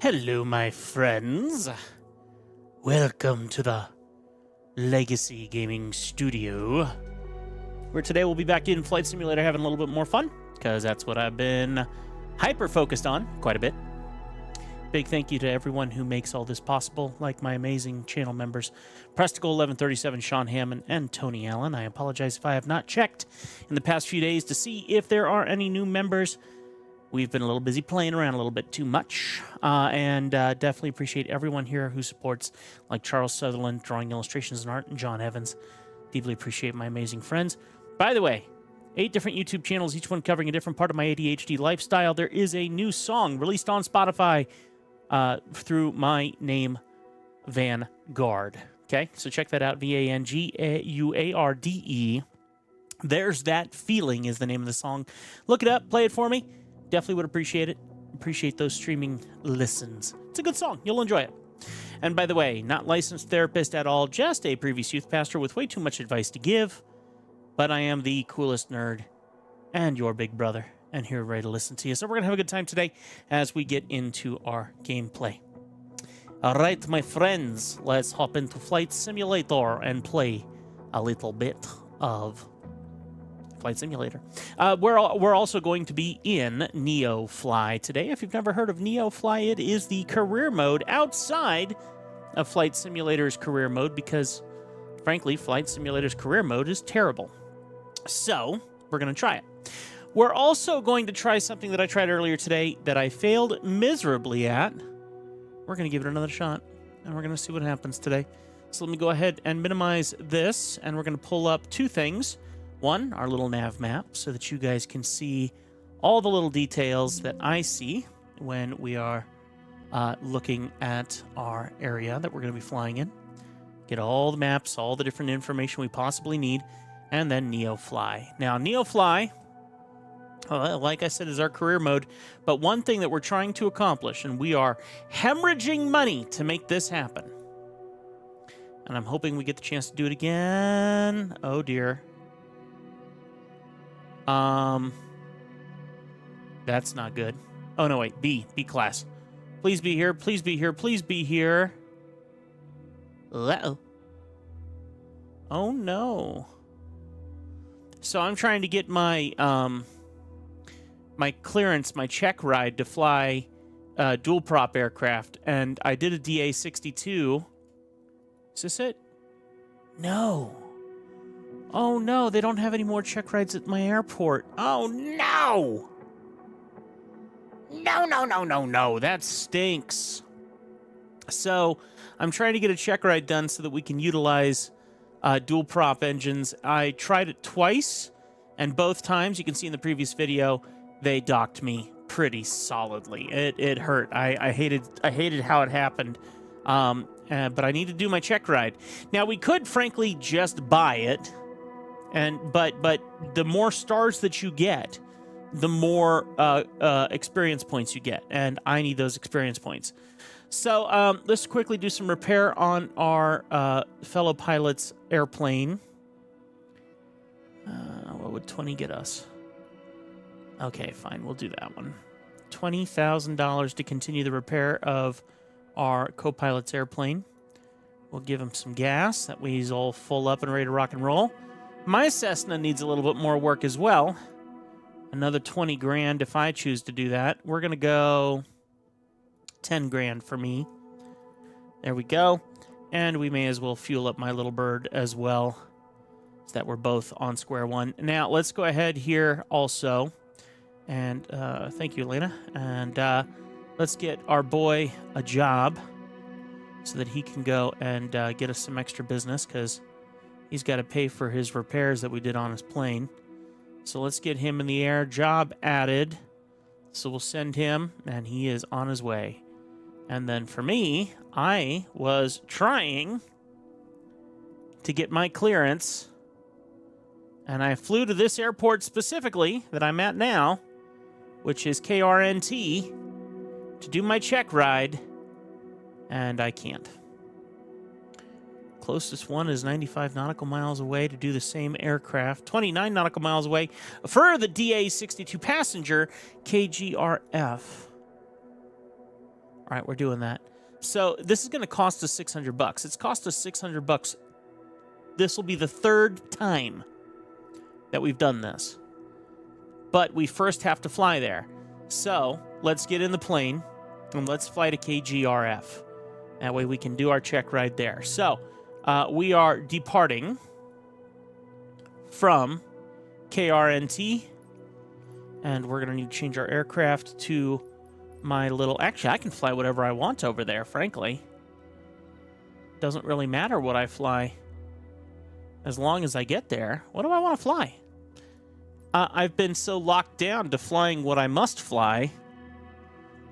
Hello, my friends. Welcome to the Legacy Gaming Studio, where today we'll be back in Flight Simulator having a little bit more fun, because that's what I've been hyper-focused on quite a bit. Big thank you to everyone who makes all this possible, like my amazing channel members, Presticle1137, Sean Hammond, and Tony Allen. I apologize if I have not checked in the past few days to see if there are any new members. We've been a little busy playing around a little bit too much, and definitely appreciate everyone here who supports, like Charles Sutherland, Drawing Illustrations and Art, and John Evans. Deeply appreciate my amazing friends. By the way, 8 different YouTube channels, each one covering a different part of my ADHD lifestyle. There is a new song released on Spotify through my name, Vanguard. Okay, so check that out, Vanguarde. There's That Feeling is the name of the song. Look it up, play it for me. Definitely would appreciate it. Appreciate those streaming listens. It's a good song. You'll enjoy it. And by the way, not licensed therapist at all, just a previous youth pastor with way too much advice to give. But I am the coolest nerd and your big brother, and here ready to listen to you. So we're going to have a good time today as we get into our gameplay. All right, my friends, let's hop into Flight Simulator and play a little bit of Flight Simulator. We're also going to be in Neo Fly today. If you've never heard of Neo Fly, it is the career mode outside of Flight Simulator's career mode because, frankly, Flight Simulator's career mode is terrible. So, we're going to try it. We're also going to try something that I tried earlier today that I failed miserably at. We're going to give it another shot, and we're going to see what happens today. So let me go ahead and minimize this, and we're going to pull up 2 things. One, our little nav map, so that you guys can see all the little details that I see when we are looking at our area that we're going to be flying in. Get all the maps, all the different information we possibly need, and then Neo Fly. Now, Neo Fly, like I said, is our career mode, but one thing that we're trying to accomplish, and we are hemorrhaging money to make this happen, and I'm hoping we get the chance to do it again. Oh, dear. That's not good. Oh, no, wait. B class. Please be here. Please be here. Please be here. Uh-oh. Oh, no. So I'm trying to get my, my clearance, my check ride to fly dual prop aircraft, and I did a DA-62. Is this it? No. Oh, no, they don't have any more check rides at my airport. Oh, no! No, that stinks. So, I'm trying to get a check ride done so that we can utilize dual prop engines. I tried it twice, and both times, you can see in the previous video, they docked me pretty solidly. It hurt. I hated how it happened. But I need to do my check ride. Now, we could, frankly, just buy it. But the more stars that you get, the more experience points you get, and I need those experience points. So let's quickly do some repair on our fellow pilot's airplane. What would 20 get us? Okay, fine, we'll do that one. $20,000 to continue the repair of our co-pilot's airplane. We'll give him some gas. That way he's all full up and ready to rock and roll. My Cessna needs a little bit more work as well. Another 20 grand if I choose to do that. We're going to go 10 grand for me. There we go. And we may as well fuel up my little bird as well, so that we're both on square one. Now, let's go ahead here also. And thank you, Elena. And let's get our boy a job so that he can go and get us some extra business, because he's got to pay for his repairs that we did on his plane. So let's get him in the air. Job added. So we'll send him, and he is on his way. And then for me, I was trying to get my clearance, and I flew to this airport specifically that I'm at now, which is KRNT, to do my check ride, and I can't. Closest one is 95 nautical miles away to do the same aircraft. 29 nautical miles away for the DA-62 passenger KGRF. All right, we're doing that. So this is going to cost us $600. It's cost us $600. This will be the third time that we've done this. But we first have to fly there. So let's get in the plane and let's fly to KGRF. That way we can do our check ride there. So we are departing from KRNT, and we're going to need to change our aircraft to my little... Actually, I can fly whatever I want over there, frankly. Doesn't really matter what I fly as long as I get there. What do I want to fly? I've been so locked down to flying what I must fly,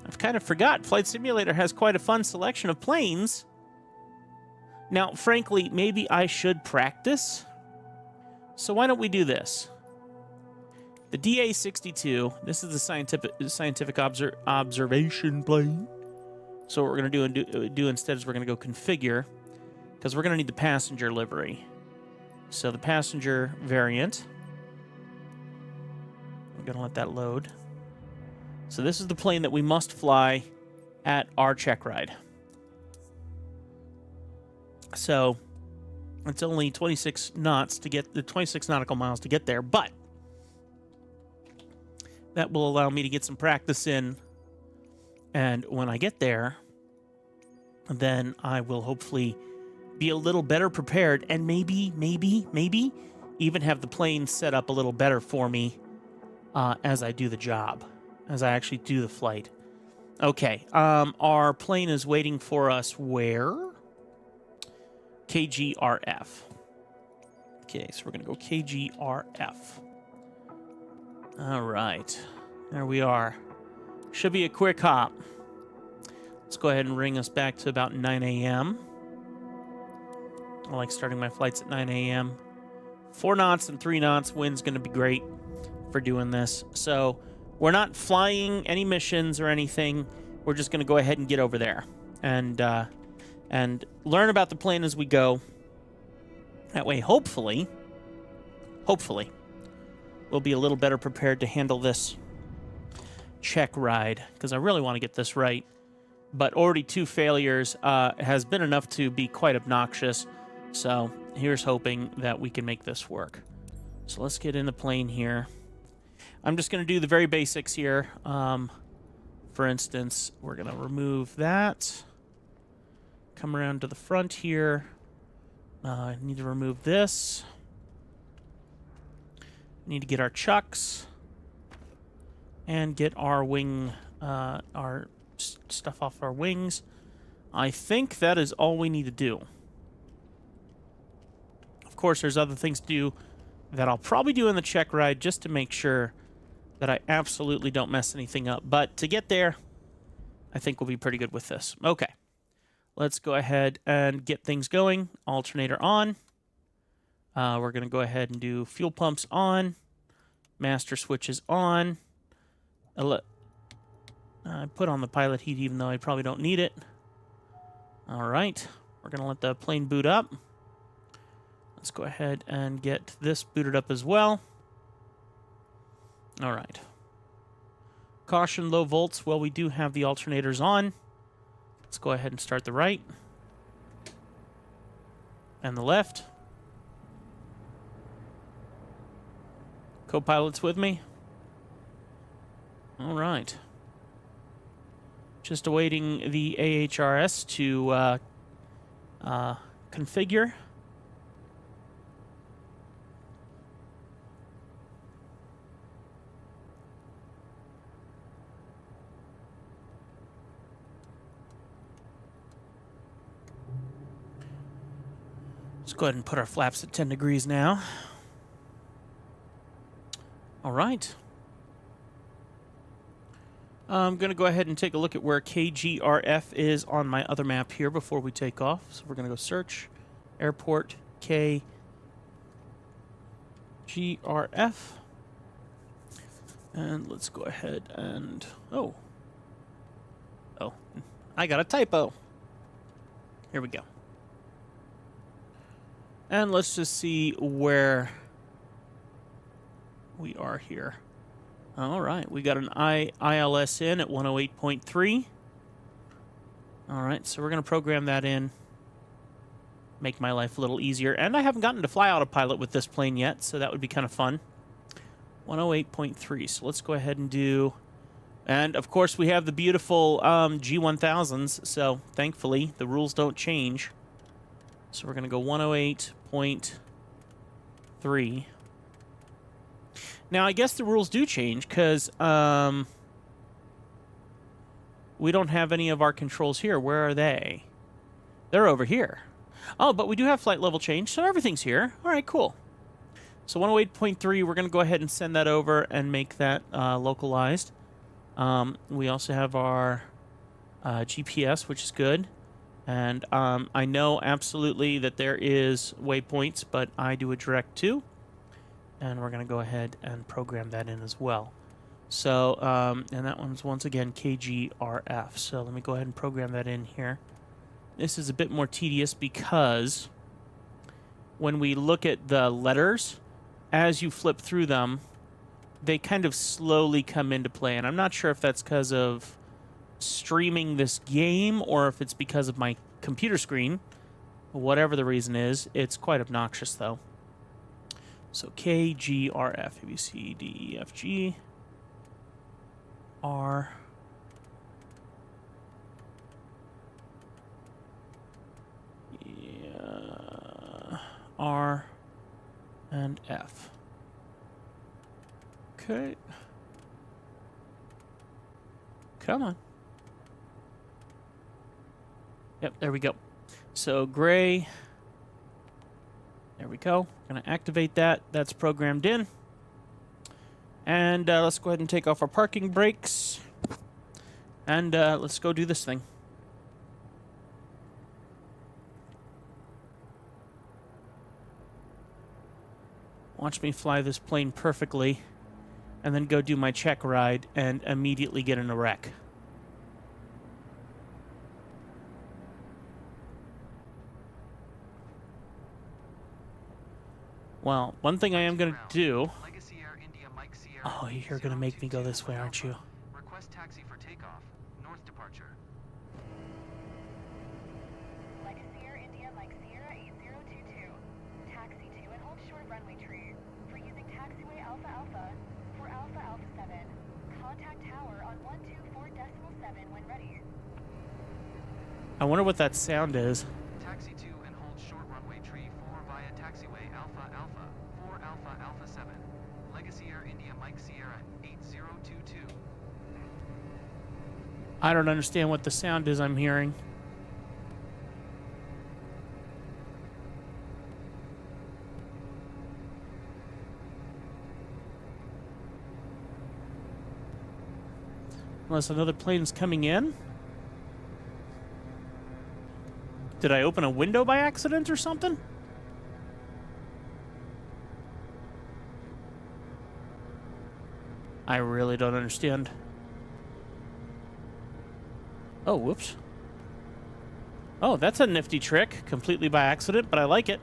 I've kind of forgot. Flight Simulator has quite a fun selection of planes. Now, frankly, maybe I should practice. So why don't we do this? The DA-62, this is the scientific observation plane. So what we're going to do instead is we're going to go configure, because we're going to need the passenger livery. So the passenger variant... I'm going to let that load. So this is the plane that we must fly at our check ride. So it's only 26 knots to get the 26 nautical miles to get there, but that will allow me to get some practice in. And when I get there, then I will hopefully be a little better prepared and maybe even have the plane set up a little better for me as I do the job, as I actually do the flight. Okay, our plane is waiting for us where? KGRF. Okay, so we're going to go KGRF. All right, there we are. Should be a quick hop. Let's go ahead and bring us back to about 9 a.m. I like starting my flights at 9 a.m. 4 knots and 3 knots. Wind's going to be great for doing this. So we're not flying any missions or anything. We're just going to go ahead and get over there and learn about the plane as we go. That way, hopefully, we'll be a little better prepared to handle this check ride, because I really want to get this right. But already 2 failures has been enough to be quite obnoxious. So here's hoping that we can make this work. So let's get in the plane here. I'm just going to do the very basics here. For instance, we're going to remove that. Come around to the front here. I need to remove this. Need to get our chucks. And get our wing, our stuff off our wings. I think that is all we need to do. Of course, there's other things to do that I'll probably do in the check ride just to make sure that I absolutely don't mess anything up. But to get there, I think we'll be pretty good with this. Okay. Let's go ahead and get things going. Alternator on. We're going to go ahead and do fuel pumps on. Master switches on. I put on the pilot heat even though I probably don't need it. All right. We're going to let the plane boot up. Let's go ahead and get this booted up as well. All right. Caution, low volts. Well, we do have the alternators on. Let's go ahead and start the right. And the left. Co-pilot's with me. All right. Just awaiting the AHRS to configure. Let's go ahead and put our flaps at 10 degrees now. All right. I'm going to go ahead and take a look at where KGRF is on my other map here before we take off. So we're going to go search airport KGRF. And let's go ahead and... Oh, I got a typo. Here we go. And let's just see where we are here. All right, we got an ILS in at 108.3. All right, so we're going to program that in. Make my life a little easier. And I haven't gotten to fly autopilot with this plane yet, so that would be kind of fun. 108.3, so let's go ahead and do... And, of course, we have the beautiful G1000s, so thankfully the rules don't change. So we're going to go 108.3. Now, I guess the rules do change, because we don't have any of our controls here. Where are they? They're over here. Oh, but we do have flight level change, so everything's here. All right, cool. So 108.3, we're going to go ahead and send that over and make that localized. We also have our GPS, which is good. And I know absolutely that there is waypoints, but I do a direct to. And we're going to go ahead and program that in as well. So, and that one's once again KGRF. So let me go ahead and program that in here. This is a bit more tedious because when we look at the letters, as you flip through them, they kind of slowly come into play. And I'm not sure if that's because of streaming this game or if it's because of my computer screen. Whatever the reason is, it's quite obnoxious though. So K, G, R, F, A, B, C, D, E, F, G, R, R, and F. Okay. Come on. Yep, there we go. So gray. There we go. Going to activate that. That's programmed in. And let's go ahead and take off our parking brakes. And let's go do this thing. Watch me fly this plane perfectly, and then go do my check ride and immediately get in a wreck. Well, one thing I am going to do... Oh, you're going to make me go this way, aren't you? Request taxi for takeoff. North departure. Legacy Air India Mike Sierra 8022. Taxi to and hold short runway tree. For using taxiway Alpha Alpha for Alpha Alpha 7. Contact tower on 124.7 when ready. I wonder what that sound is. Taxi to and hold short runway tree 4 via taxiway Alpha Alpha 4 Alpha Alpha 7. Legacy Air India Mike Sierra 8022. I don't understand what the sound is I'm hearing. Unless another plane's coming in? Did I open a window by accident or something? I really don't understand. Oh, whoops. Oh, that's a nifty trick. Completely by accident, but I like it.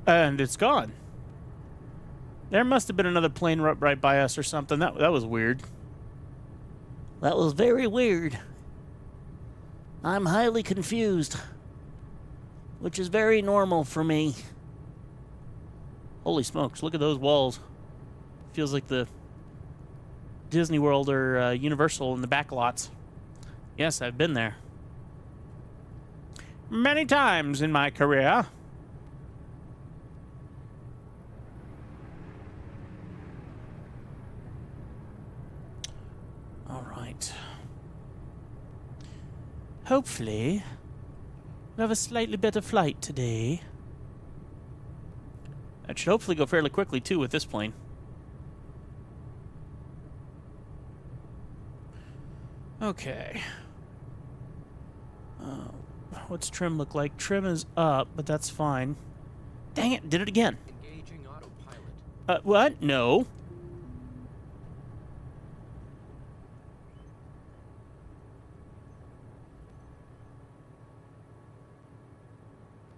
And it's gone. There must have been another plane right by us or something. That was weird. That was very weird. I'm highly confused, which is very normal for me. Holy smokes, look at those walls. Feels like the Disney World or Universal in the back lots. Yes, I've been there. Many times in my career. Hopefully, we'll have a slightly better flight today. That should hopefully go fairly quickly, too, with this plane. Okay. What's trim look like? Trim is up, but that's fine. Dang it, did it again. Engaging autopilot. What? No.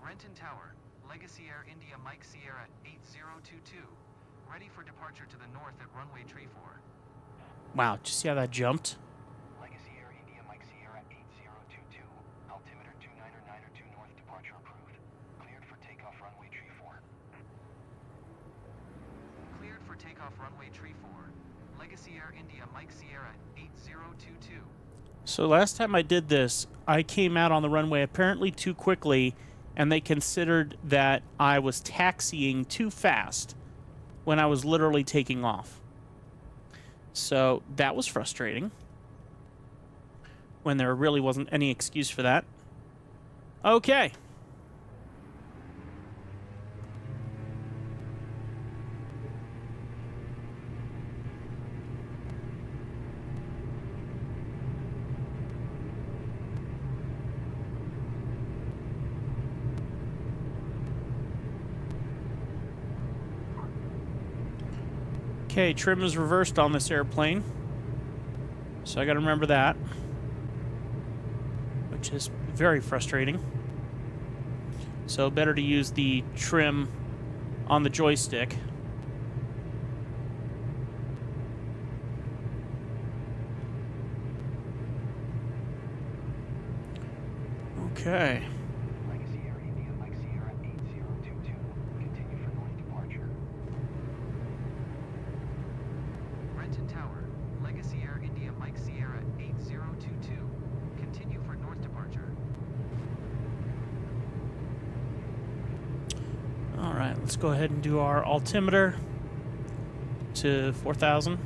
Renton Tower, Legacy Air India Mike Sierra 8022. Ready for departure to the north at runway 34. Wow, did you see how that jumped? Legacy Air India Mike Sierra 8022. Altimeter 29902 north, departure approved. Cleared for takeoff runway 34. Cleared for takeoff runway 34. Legacy Air India Mike Sierra 8022. So last time I did this, I came out on the runway apparently too quickly, and they considered that I was taxiing too fast when I was literally taking off. So that was frustrating, when there really wasn't any excuse for that. Okay. Okay, trim is reversed on this airplane, so I got to remember that, which is very frustrating. So better to use the trim on the joystick. Okay. Legacy Air India Mike Sierra 8022. Continue for north departure. Renton Tower, Legacy Air India Mike Sierra 8022. Continue for north departure. All right, let's go ahead and do our altimeter to 4,000.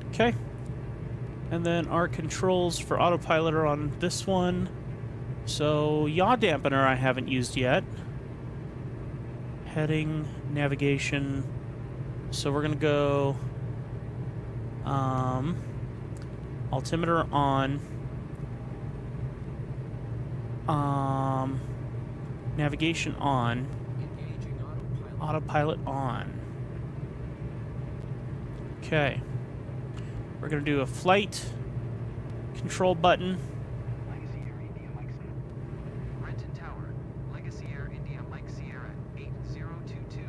Okay. And then our controls for autopilot are on this one. So yaw dampener I haven't used yet. Heading, navigation. So we're gonna go altimeter on. Navigation on. Engaging Autopilot on. Okay. We're going to do a flight control button. Legacy Air India Mike Renton Tower, Legacy Air India Mike Sierra 8022.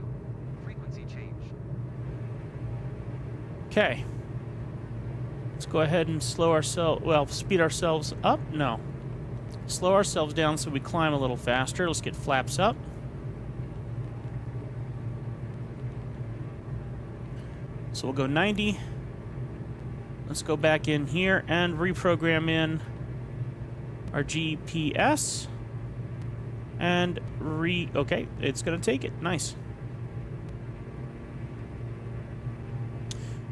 Frequency change. Okay. Let's go ahead and slow ourselves, well, speed ourselves up. No. Slow ourselves down so we climb a little faster. Let's get flaps up. So we'll go 90. Let's go back in here and reprogram in our GPS. And okay, it's going to take it. Nice.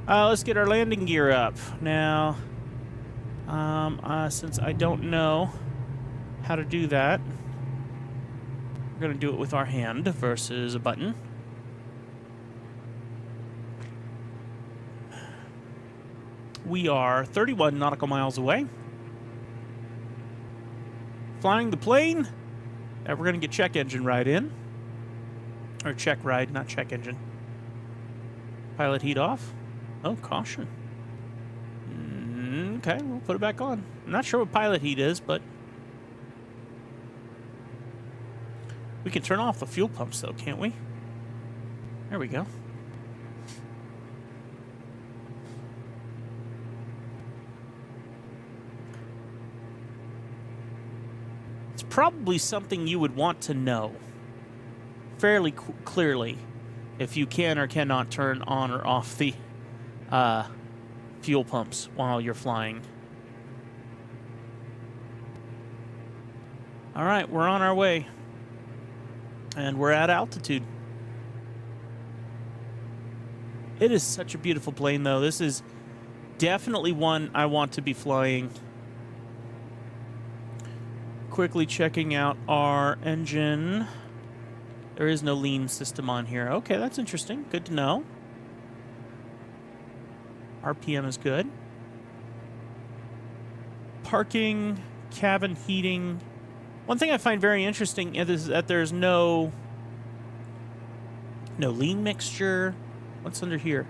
Let's get our landing gear up. Now, since I don't know how to do that, we're going to do it with our hand versus a button. We are 31 nautical miles away. Flying the plane. And we're going to get check engine ride in. Or check ride, not check engine. Pilot heat off. Oh, caution. Okay, we'll put it back on. I'm not sure what pilot heat is, but we can turn off the fuel pumps, though, can't we? There we go. It's probably something you would want to know fairly clearly if you can or cannot turn on or off the fuel pumps while you're flying. All right, we're on our way. And we're at altitude. It is such a beautiful plane, though. This is definitely one I want to be flying. Quickly checking out our engine. There is no lean system on here. Okay, that's interesting. Good to know. RPM is good. Parking, cabin heating. One thing I find very interesting is that there's no lean mixture. What's under here?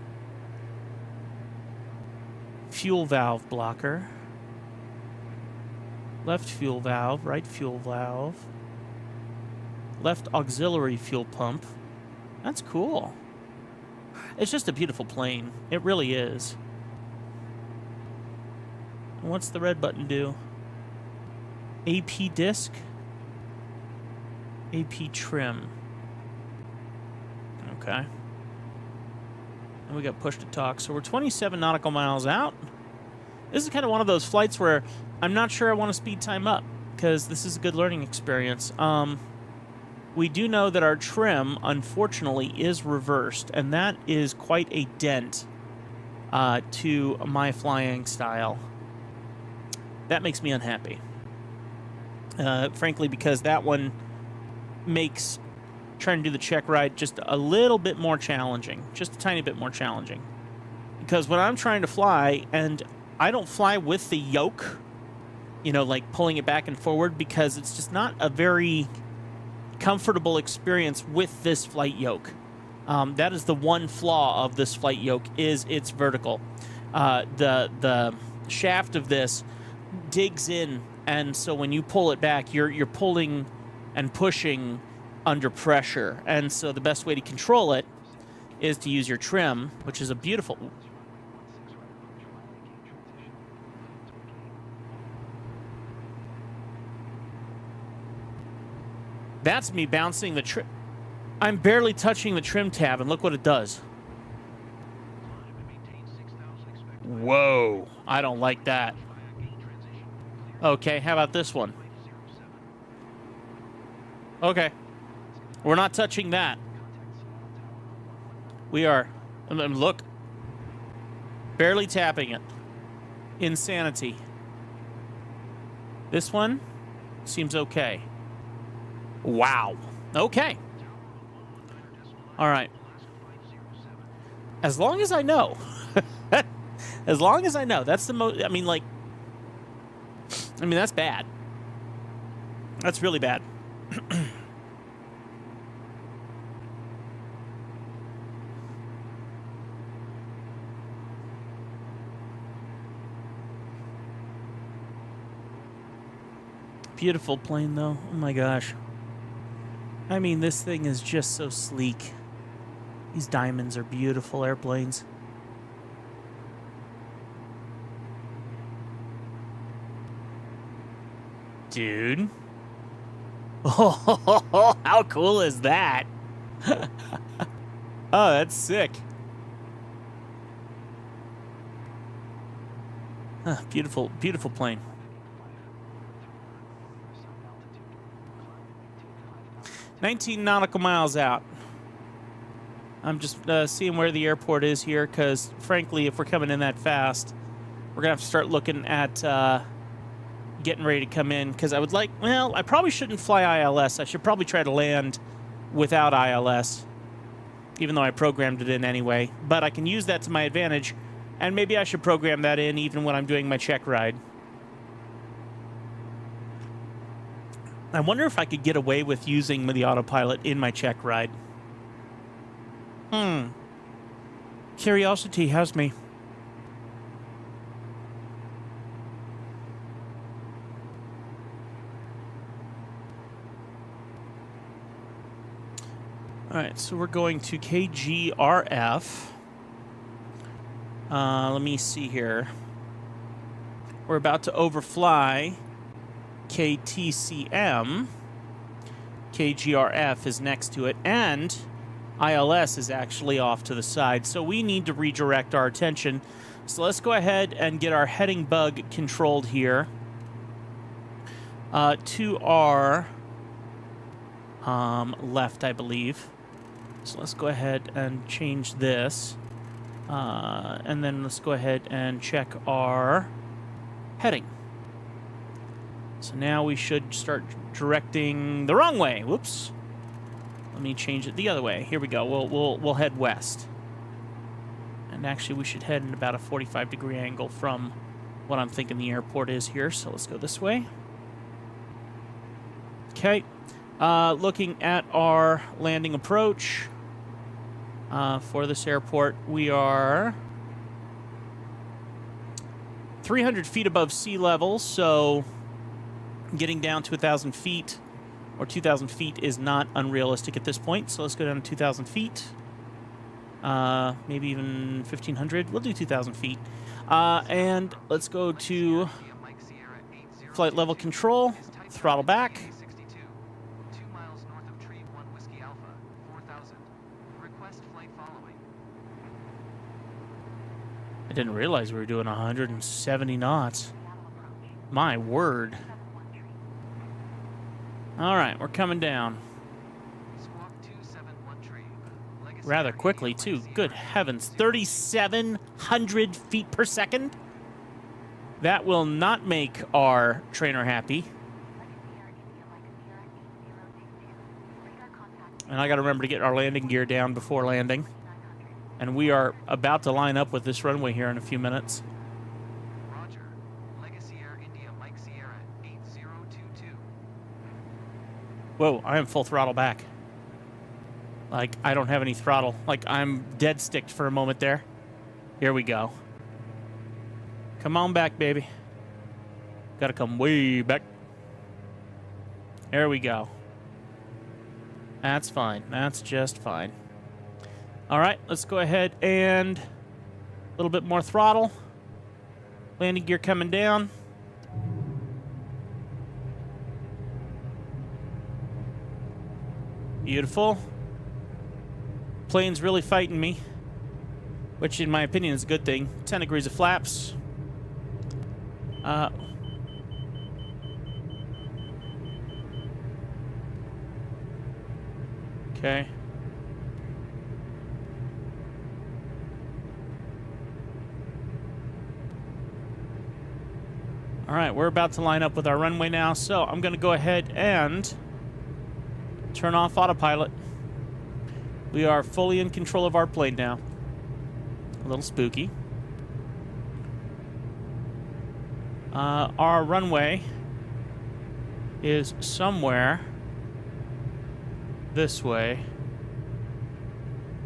Fuel valve blocker. Left fuel valve, right fuel valve. Left auxiliary fuel pump. That's cool. It's just a beautiful plane. It really is. What's the red button do? AP disc. AP trim. Okay. And we got push to talk. So we're 27 nautical miles out. This is kind of one of those flights where I'm not sure I want to speed time up, because this is a good learning experience. We do know that our trim, unfortunately, is reversed, and that is quite a dent to my flying style. That makes me unhappy. Frankly, because that one makes trying to do the check ride just a little bit more challenging. Just a tiny bit more challenging. Because when I'm trying to fly, and I don't fly with the yoke, you know, like pulling it back and forward, because it's just not a very comfortable experience with this flight yoke. That is the one flaw of this flight yoke, is it's vertical. The shaft of this digs in, and so when you pull it back, you're pulling and pushing under pressure. And so the best way to control it is to use your trim, which is a beautiful... That's me bouncing the trim. I'm barely touching the trim tab, and look what it does. Whoa, I don't like that. Okay, how about this one? Okay. We're not touching that. We are, look, barely tapping it. Insanity. This one seems okay. Wow. Okay. All right. As long as I know. As long as I know. That's the most, I mean, that's bad. That's really bad. Beautiful plane, though. Oh, my gosh. I mean, this thing is just so sleek. These diamonds are beautiful airplanes. Dude. Oh, how cool is that? Oh, that's sick. Beautiful, beautiful plane. 19 nautical miles out. I'm just seeing where the airport is here, because, frankly, if we're coming in that fast, we're going to have to start looking at getting ready to come in, because I would like... Well, I probably shouldn't fly ILS. I should probably try to land without ILS, even though I programmed it in anyway. But I can use that to my advantage, and maybe I should program that in even when I'm doing my check ride. I wonder if I could get away with using the autopilot in my check ride. Curiosity has me. All right, so we're going to KGRF. Let me see here. We're about to overfly KTCM. KGRF is next to it, and ILS is actually off to the side, so we need to redirect our attention. So let's go ahead and get our heading bug controlled here to our left, I believe. So let's go ahead and change this, and then let's go ahead and check our heading. So now we should start directing the wrong way. Whoops. Let me change it the other way. Here we go. We'll head west. And actually, we should head in about a 45-degree angle from what I'm thinking the airport is here. So let's go this way. Okay. Looking at our landing approach for this airport, we are 300 feet above sea level, so Getting down to 1,000 feet or 2,000 feet is not unrealistic at this point. So let's go down to 2,000 feet. Maybe even 1,500. We'll do 2,000 feet. And let's go to flight level control. Throttle back. 2 miles north of tree 1 Whiskey Alpha, 4,000. Request flight following. I didn't realize we were doing 170 knots. My word. All right, we're coming down. Squawk 271 tree. Legacy Rather Air quickly, India too. Mike Good Sierra heavens. 3,700 feet per second? That will not make our trainer happy. And I got to remember to get our landing gear down before landing. And we are about to line up with this runway here in a few minutes. Roger. Legacy Air India Mike Sierra 8022. Whoa, I am full throttle back. Like, I don't have any throttle. Like, I'm dead sticked for a moment there. Here we go. Come on back, baby. Gotta come way back. There we go. That's fine. That's just fine. All right, let's go ahead and a little bit more throttle. Landing gear coming down. Beautiful. Plane's really fighting me, which in my opinion is a good thing. 10 degrees of flaps. Okay. All right, we're about to line up with our runway now, so I'm going to go ahead and turn off autopilot. We are fully in control of our plane now. A little spooky. Our runway is somewhere this way.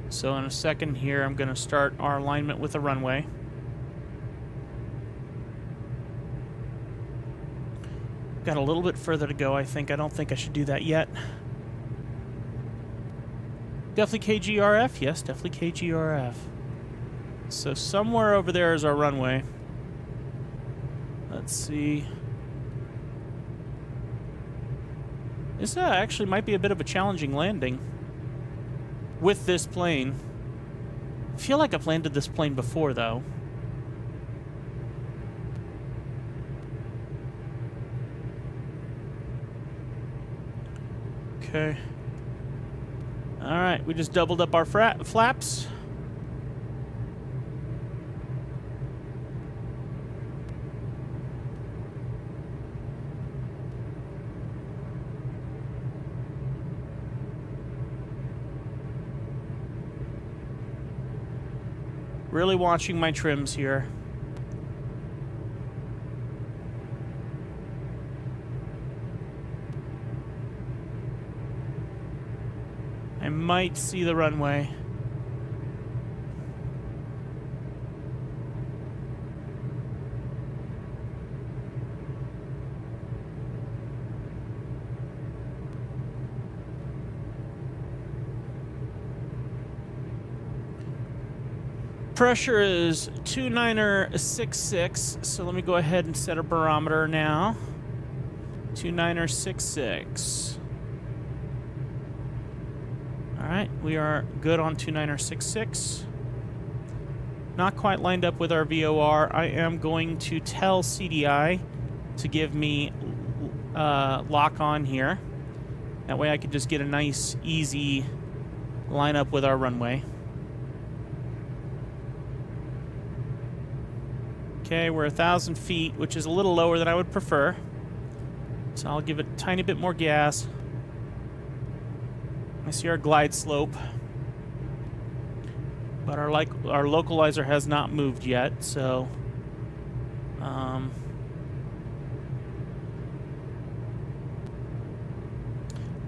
So in a second here, I'm going to start our alignment with the runway. Got a little bit further to go, I think. I don't think I should do that yet. Definitely KGRF? Yes, definitely KGRF. So somewhere over there is our runway. Let's see. This actually might be a bit of a challenging landing with this plane. I feel like I've landed this plane before, though. Okay. All right, we just doubled up our flaps. Really watching my trims here. I might see the runway. Pressure is 29er66, so let me go ahead and set a barometer now. 29er66. Alright, we are good on 29er66. Not quite lined up with our VOR. I am going to tell CDI to give me lock on here. That way I can just get a nice, easy line up with our runway. Okay, we're 1,000 feet, which is a little lower than I would prefer. So I'll give it a tiny bit more gas. I see our glide slope. But our localizer has not moved yet, so...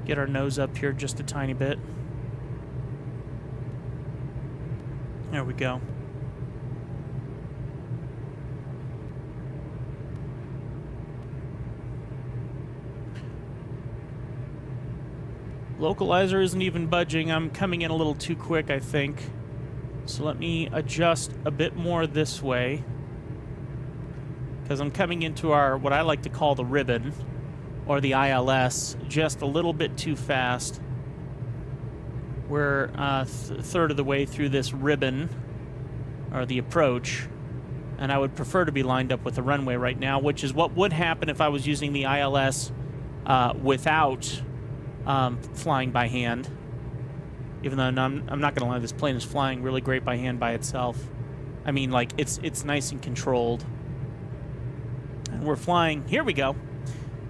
get our nose up here just a tiny bit. There we go. Localizer isn't even budging. I'm coming in a little too quick, I think. So let me adjust a bit more this way. Because I'm coming into our, what I like to call the ribbon, or the ILS, just a little bit too fast. We're a third of the way through this ribbon, or the approach, and I would prefer to be lined up with the runway right now, which is what would happen if I was using the ILS without flying by hand. Even though I'm not going to lie, this plane is flying really great by hand by itself. I mean, like, it's nice and controlled. And we're flying, here we go.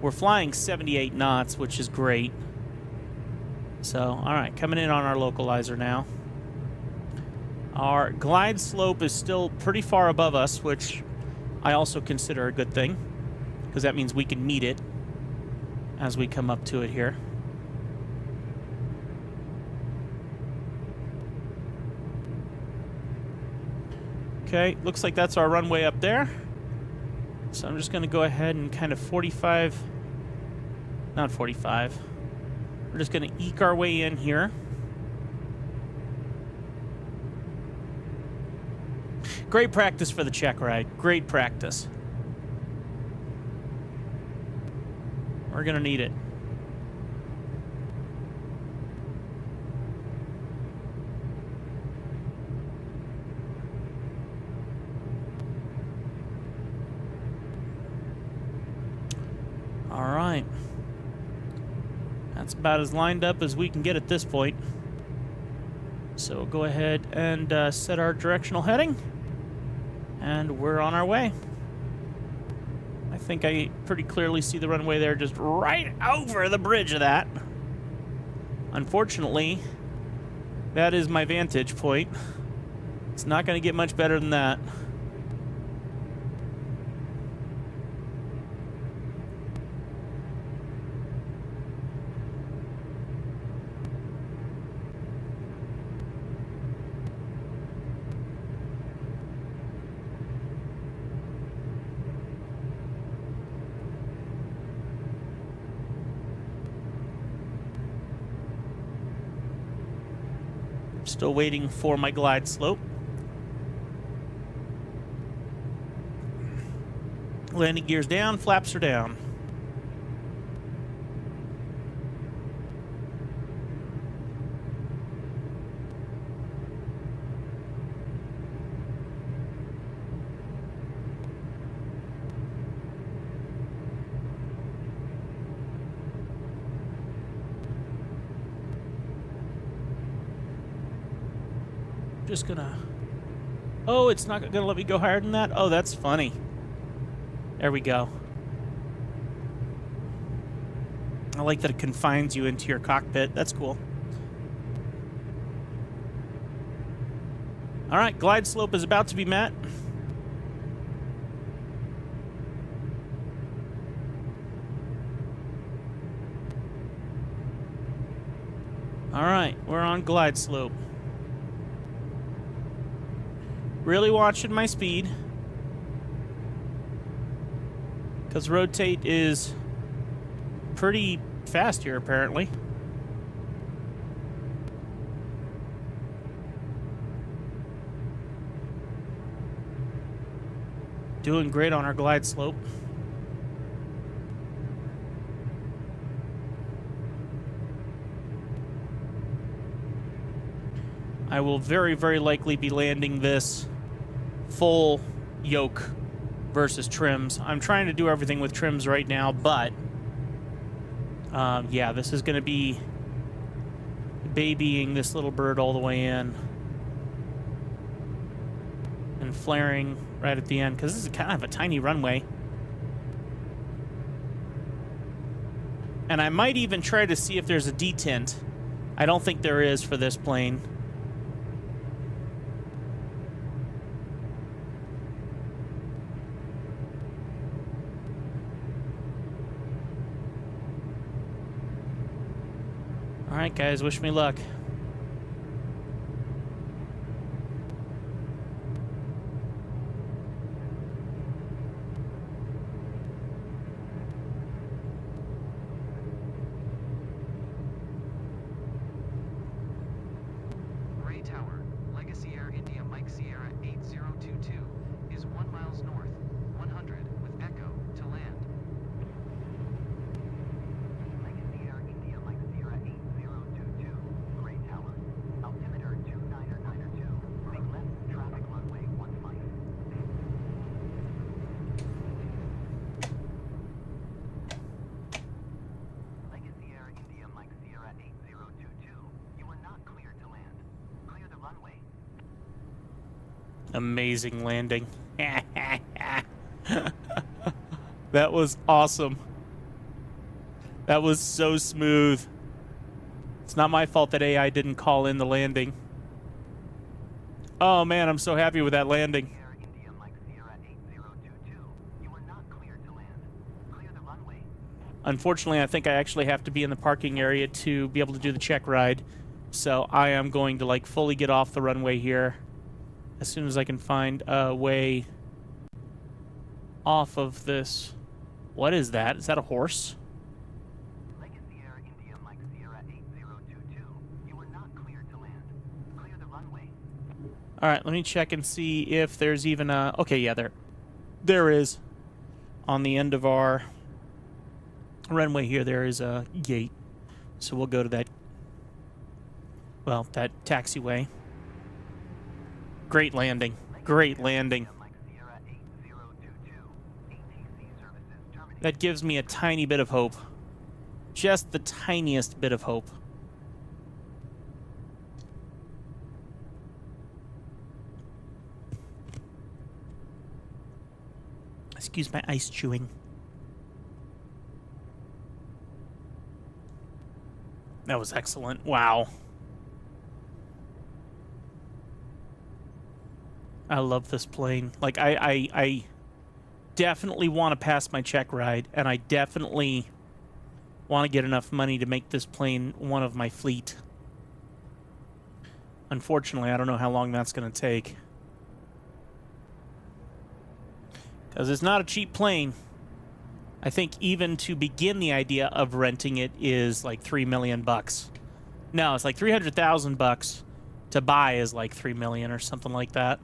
We're flying 78 knots, which is great. So, all right, coming in on our localizer now. Our glide slope is still pretty far above us, which I also consider a good thing, because that means we can meet it as we come up to it here. Okay, looks like that's our runway up there. So I'm just going to go ahead and kind of 45, not 45. We're just going to eke our way in here. Great practice for the check ride. Great practice. We're going to need it. All right. That's about as lined up as we can get at this point. So we'll go ahead and set our directional heading. And we're on our way. I think I pretty clearly see the runway there, just right over the bridge of that. Unfortunately, that is my vantage point. It's not going to get much better than that. Still waiting for my glide slope. Landing gears down, flaps are down. Just gonna... Oh, it's not gonna let me go higher than that? Oh, that's funny. There we go. I like that it confines you into your cockpit. That's cool. All right, glide slope is about to be met. All right, we're on glide slope. Really watching my speed, because rotate is pretty fast here apparently. Doing great on our glide slope. I will very, very likely be landing this full yoke versus trims. I'm trying to do everything with trims right now, but yeah, this is going to be babying this little bird all the way in and flaring right at the end, because this is kind of a tiny runway. And I might even try to see if there's a detint. I don't think there is for this plane. All right, guys, wish me luck. Amazing landing. That was awesome. That was so smooth. It's not my fault that AI didn't call in the landing. Oh man, I'm so happy with that landing. Air India Mike Sierra 8022. You are not cleared to land. Clear the runway. Unfortunately, I think I actually have to be in the parking area to be able to do the check ride. So I am going to like fully get off the runway here as soon as I can find a way off of this. What is that? Is that a horse? Legacy Air India Mike Sierra 8022. You are not cleared to land. Clear the runway. All right, let me check and see if there's even a... Okay, yeah, there is. On the end of our runway here, there is a gate. So we'll go to that, well, that taxiway. Great landing. Great landing. Mike Sierra 8022. ATC services terminated. That gives me a tiny bit of hope. Just the tiniest bit of hope. Excuse my ice chewing. That was excellent. Wow. I love this plane. Like, I definitely want to pass my check ride, and I definitely want to get enough money to make this plane one of my fleet. Unfortunately, I don't know how long that's going to take. Because it's not a cheap plane. I think even to begin the idea of renting it is like $3 million bucks. No, it's like $300,000 to buy is like $3 million or something like that.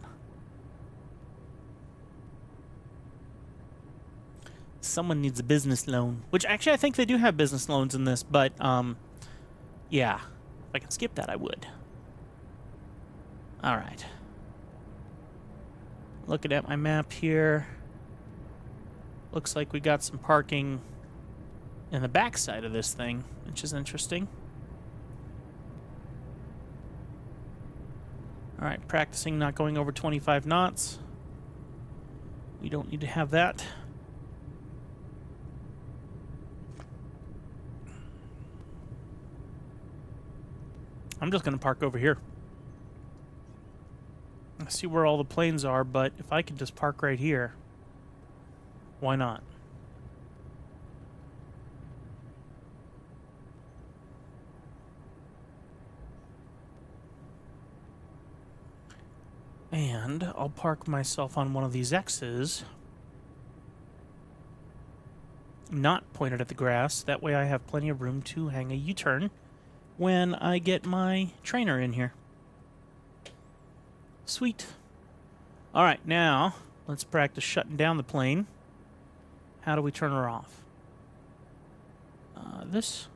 Someone needs a business loan, which actually I think they do have business loans in this, but yeah, if I can skip that, I would. All right. Looking at my map here. Looks like we got some parking in the backside of this thing, which is interesting. All right, practicing not going over 25 knots. We don't need to have that. I'm just going to park over here. I see where all the planes are, but if I could just park right here, why not? And I'll park myself on one of these X's, not pointed at the grass. That way I have plenty of room to hang a U-turn when I get my trainer in here. Sweet. All right, now let's practice shutting down the plane. How do we turn her off? This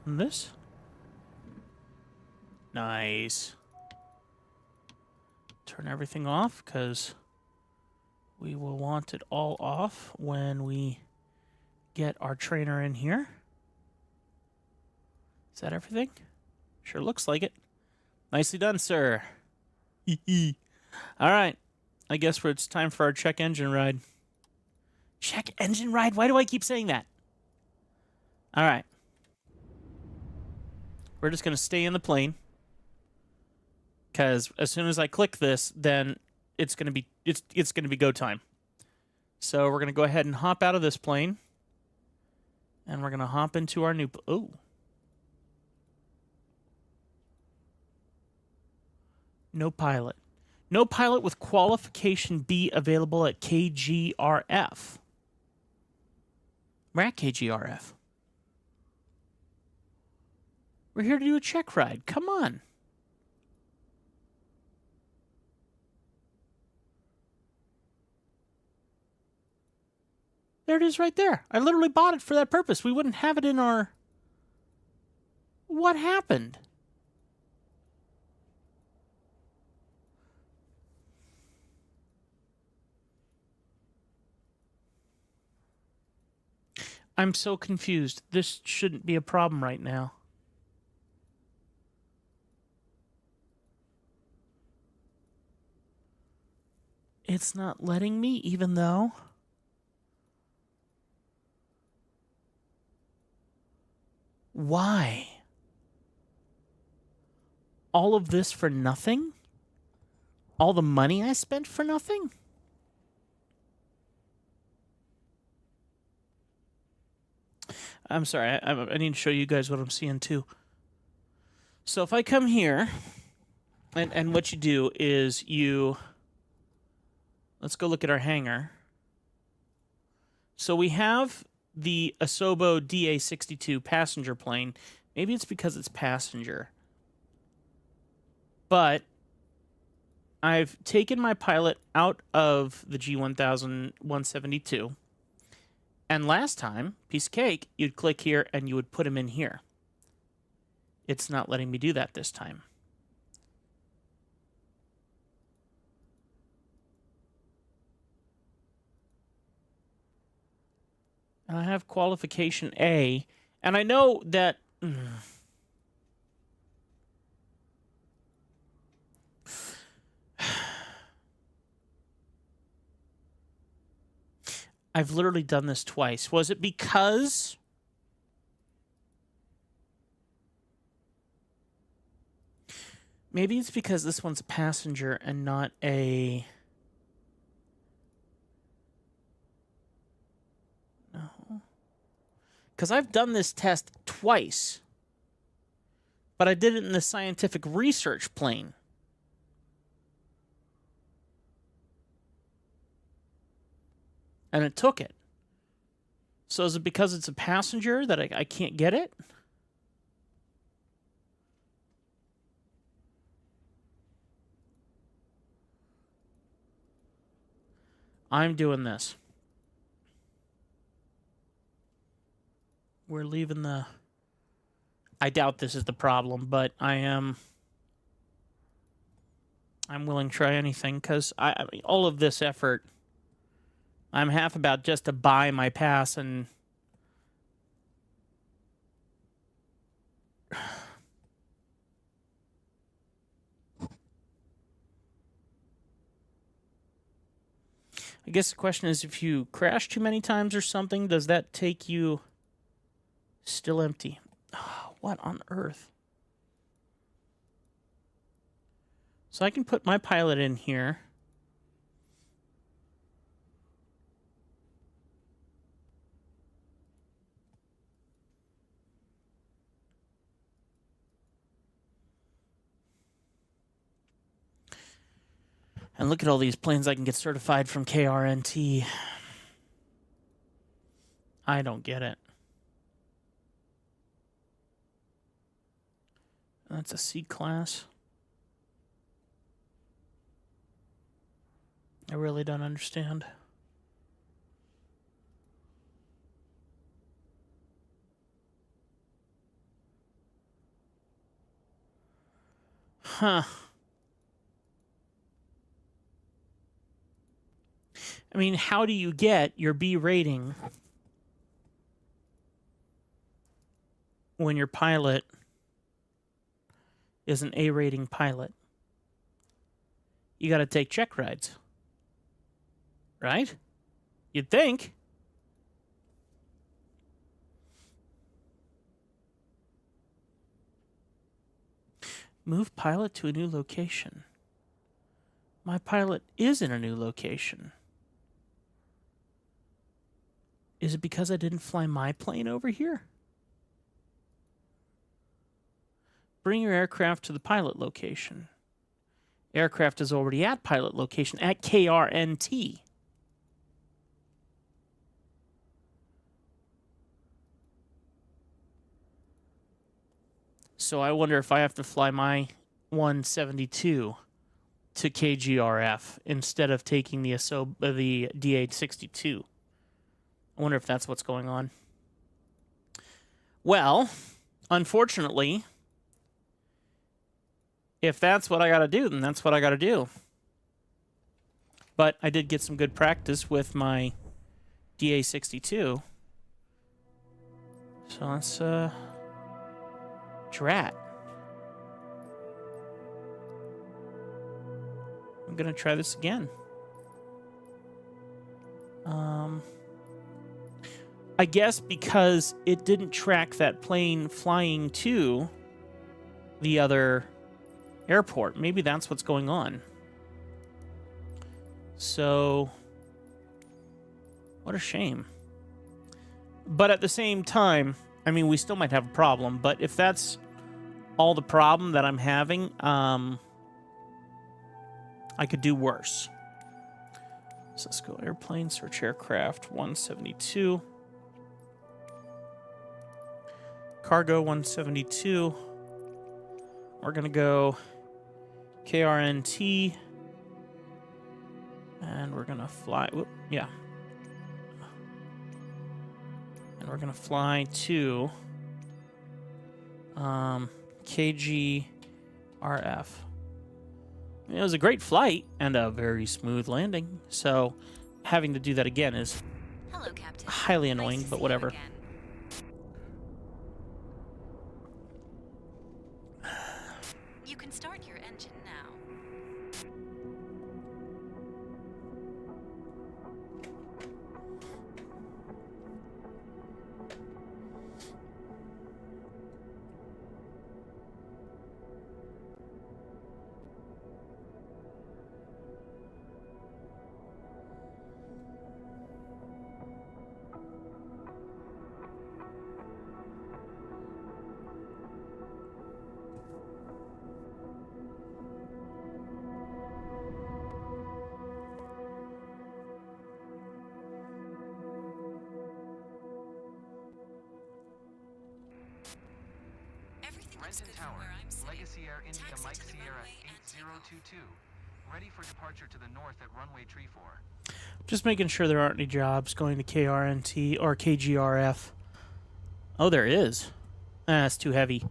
and this. Nice. Turn everything off because we will want it all off when we get our trainer in here. Is that everything? Sure looks like it. Nicely done, sir. All right. I guess it's time for our check engine ride. Check engine ride? Why do I keep saying that? All right. We're just going to stay in the plane. Because as soon as I click this, then it's going to be it's going to be go time. So we're going to go ahead and hop out of this plane. And we're going to hop into our new... Oh. No pilot. No pilot with qualification B available at KGRF. We're at KGRF. We're here to do a check ride. Come on. There it is right there. I literally bought it for that purpose. We wouldn't have it in our... What happened? I'm so confused. This shouldn't be a problem right now. It's not letting me, even though... Why? All of this for nothing? All the money I spent for nothing? I'm sorry, I need to show you guys what I'm seeing too. So if I come here, and what you do is you... Let's go look at our hangar. So we have the Asobo DA-62 passenger plane. Maybe it's because it's passenger. But I've taken my pilot out of the G1000-172. And last time, piece of cake, you'd click here and you would put him in here. It's not letting me do that this time. And I have qualification A, and I know that... I've literally done this twice. Was it because... Maybe it's because this one's a passenger and not a... No. Because I've done this test twice. But I did it in the scientific research plane. And it took it. So is it because it's a passenger that I can't get it? I'm doing this. We're leaving the... I doubt this is the problem, but I'm willing to try anything, because I mean, all of this effort... I'm half about just to buy my pass and... I guess the question is, if you crash too many times or something, does that take you still empty? Oh, what on earth? So I can put my pilot in here. And look at all these planes I can get certified from KRNT. I don't get it. That's a C class. I really don't understand. Huh. I mean, how do you get your B rating when your pilot is an A rating pilot? You got to take check rides, right? You'd think. Move pilot to a new location. My pilot is in a new location. Is it because I didn't fly my plane over here? Bring your aircraft to the pilot location. Aircraft is already at pilot location at KRNT. So I wonder if I have to fly my 172 to KGRF instead of taking the DA-62. I wonder if that's what's going on. Well, unfortunately, if that's what I got to do, then that's what I got to do. But I did get some good practice with my DA-62. So let's, drat. I'm going to try this again. I guess because it didn't track that plane flying to the other airport. Maybe that's what's going on. So, what a shame. But at the same time, I mean, we still might have a problem. But if that's all the problem that I'm having, I could do worse. So let's go airplane, search aircraft, 172. Cargo, 172. We're going to go KRNT. And we're going to fly. Whoop, yeah. And we're going to fly to KGRF. It was a great flight and a very smooth landing. So having to do that again is Hello, Captain. highly annoying, Nice to but see you whatever. again. You can start your engine now. Everything looks Renton good from Tower, where I'm sitting. Legacy Air India Taxi Mike to the Sierra runway and take off. 8022. Ready for departure to the north at runway 34. Just making sure there aren't any jobs going to KRNT or KGRF. Oh, there is. That's too heavy.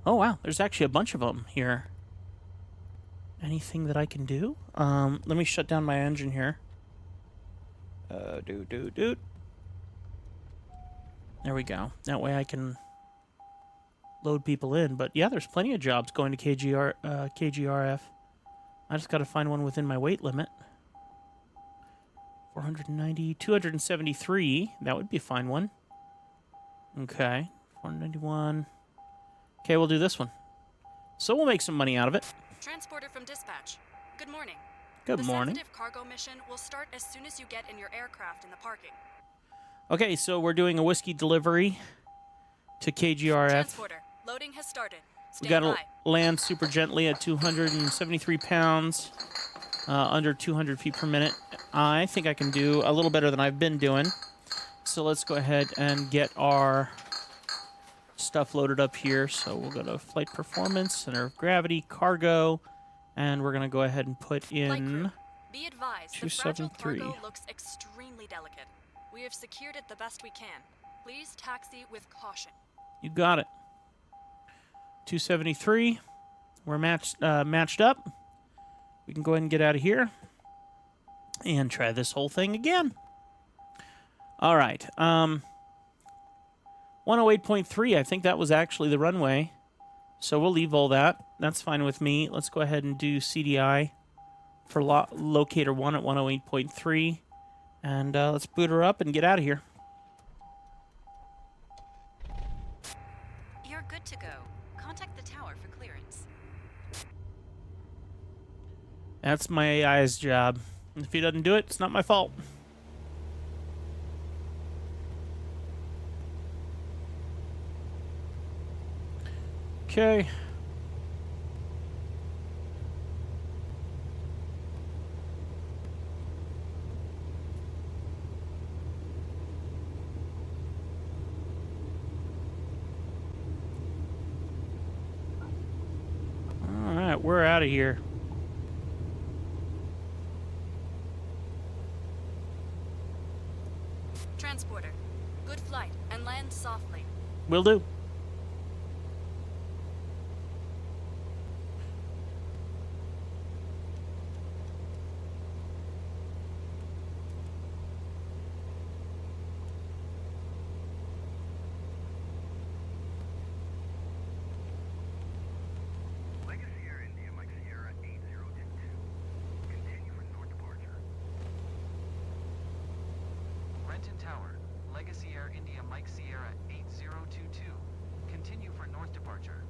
Oh, wow. There's actually a bunch of them here. Anything that I can do? Let me shut down my engine here. There we go. That way I can load people in. But yeah, there's plenty of jobs going to KGRF. I just got to find one within my weight limit. 490, 273. That would be a fine one. Okay, 491. Okay, we'll do this one. So we'll make some money out of it. Transporter from dispatch. Good morning. Good The morning. sensitive cargo mission will start as soon as you get in your aircraft in the parking. Okay, so we're doing a whiskey delivery to KGRF. Transporter, loading has started. We Stand got by. to land super gently at 273 pounds, under 200 feet per minute. I think I can do a little better than I've been doing. So let's go ahead and get our stuff loaded up here. So we'll go to flight performance, center of gravity, cargo, and we're going to go ahead and put Flight in... crew, be advised, the fragile 273. cargo looks extremely delicate. We have secured it the best we can. Please taxi with caution. You got it. 273. We're matched up. We can go ahead and get out of here and try this whole thing again. All right. 108.3. I think that was actually the runway. So we'll leave all that. That's fine with me. Let's go ahead and do CDI for locator 1 at 108.3. And let's boot her up and get out of here. You're good to go. Contact the tower for clearance. That's my AI's job. If he doesn't do it, it's not my fault. Okay. All right, we're out of here. Transporter, good flight and land softly. Will do. Legacy Air India Mike Sierra 8022. Continue for north departure. Tower, Legacy Air India Mike Sierra 8022. Continue for north departure.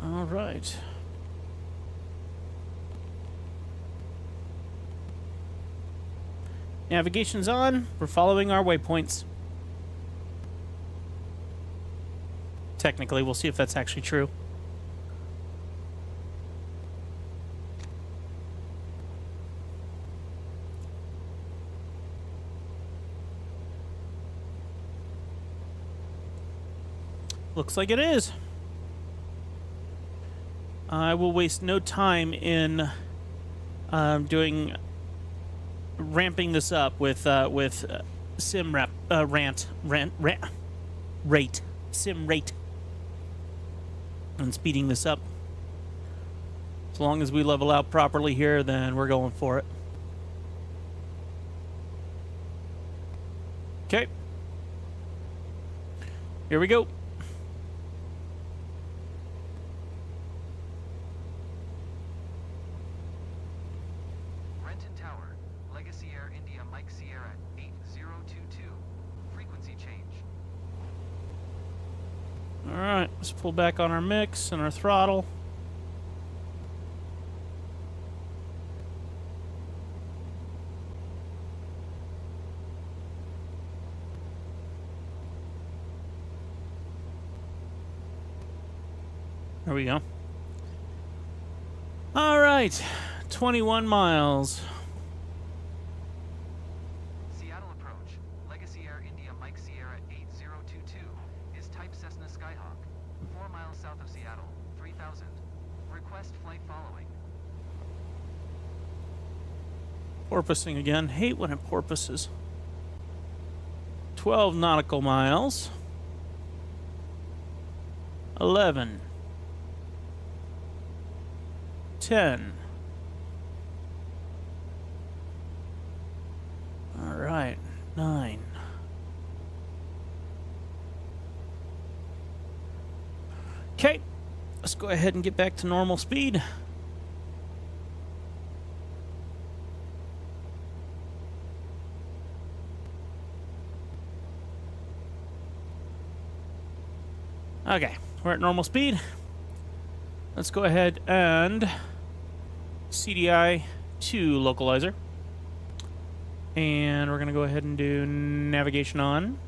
All right. Navigation's on. We're following our waypoints. Technically, we'll see if that's actually true. Looks like it is. I will waste no time in ramping this up with sim rate, and speeding this up. As long as we level out properly here, then we're going for it. Okay. Here we go. Renton Tower, Legacy Air India Mike Sierra 8022. Frequency change. All right, let's pull back on our mix and our throttle. There we go. All right, 21 miles. Seattle approach, Legacy Air India Mike Sierra 8022 is type Cessna Skyhawk, 4 miles south of Seattle, 3000. Request flight following. Porpoising again. Hate when it porpoises. 12 nautical miles. 11. 10. All right. 9. Okay. Let's go ahead and get back to normal speed. Okay, we're at normal speed. Let's go ahead and CDI to localizer. And we're going to go ahead and do navigation on.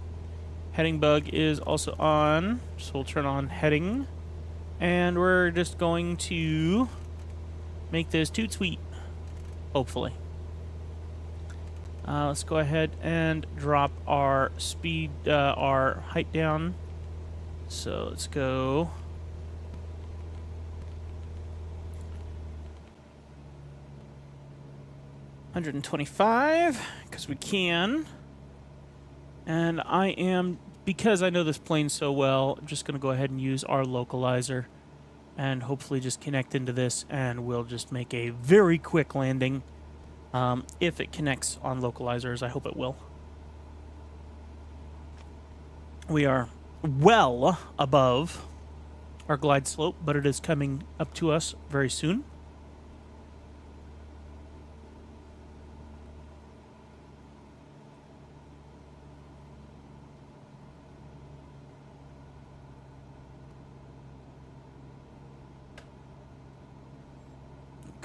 Heading bug is also on, so we'll turn on heading. And we're just going to make this toot sweet, hopefully. Let's go ahead and drop our speed, our height down. So let's go 125, because we can. And I am, because I know this plane so well, I'm just going to go ahead and use our localizer and hopefully just connect into this, and we'll just make a very quick landing. If it connects on localizers, I hope it will. We are well above our glide slope, but it is coming up to us very soon.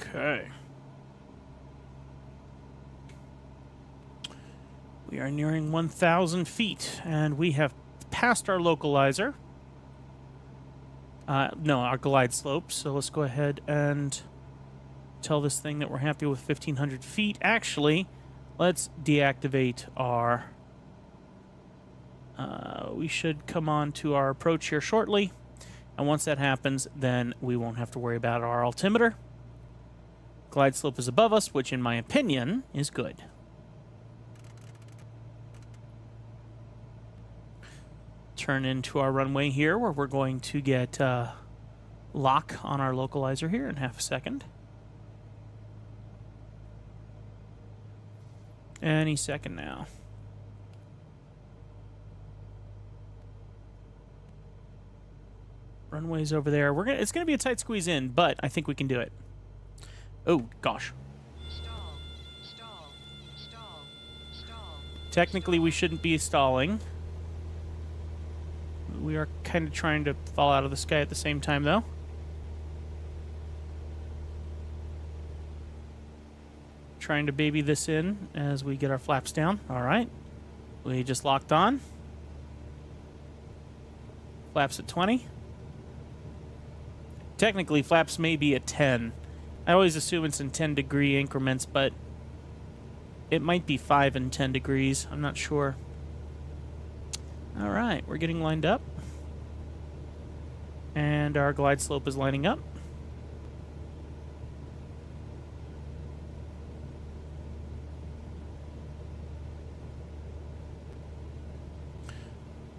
Okay. We are nearing 1,000 feet, and we have passed our localizer. No, our glide slope. So let's go ahead and tell this thing that we're happy with 1,500 feet. Actually, let's deactivate our... we should come on to our approach here shortly. And once that happens, then we won't have to worry about our altimeter. Glide slope is above us, which in my opinion is good. Turn into our runway here, where we're going to get lock on our localizer here in half a second. Any second now. Runway's over there. It's gonna be a tight squeeze in, but I think we can do it. Oh, gosh. Stall. Stall. Stall. Stall. Technically, we shouldn't be stalling. We are kind of trying to fall out of the sky at the same time, though. Trying to baby this in as we get our flaps down. All right. We just locked on. Flaps at 20. Technically, flaps may be at 10. I always assume it's in 10-degree increments, but it might be 5 and 10 degrees. I'm not sure. All right, we're getting lined up. And our glide slope is lining up.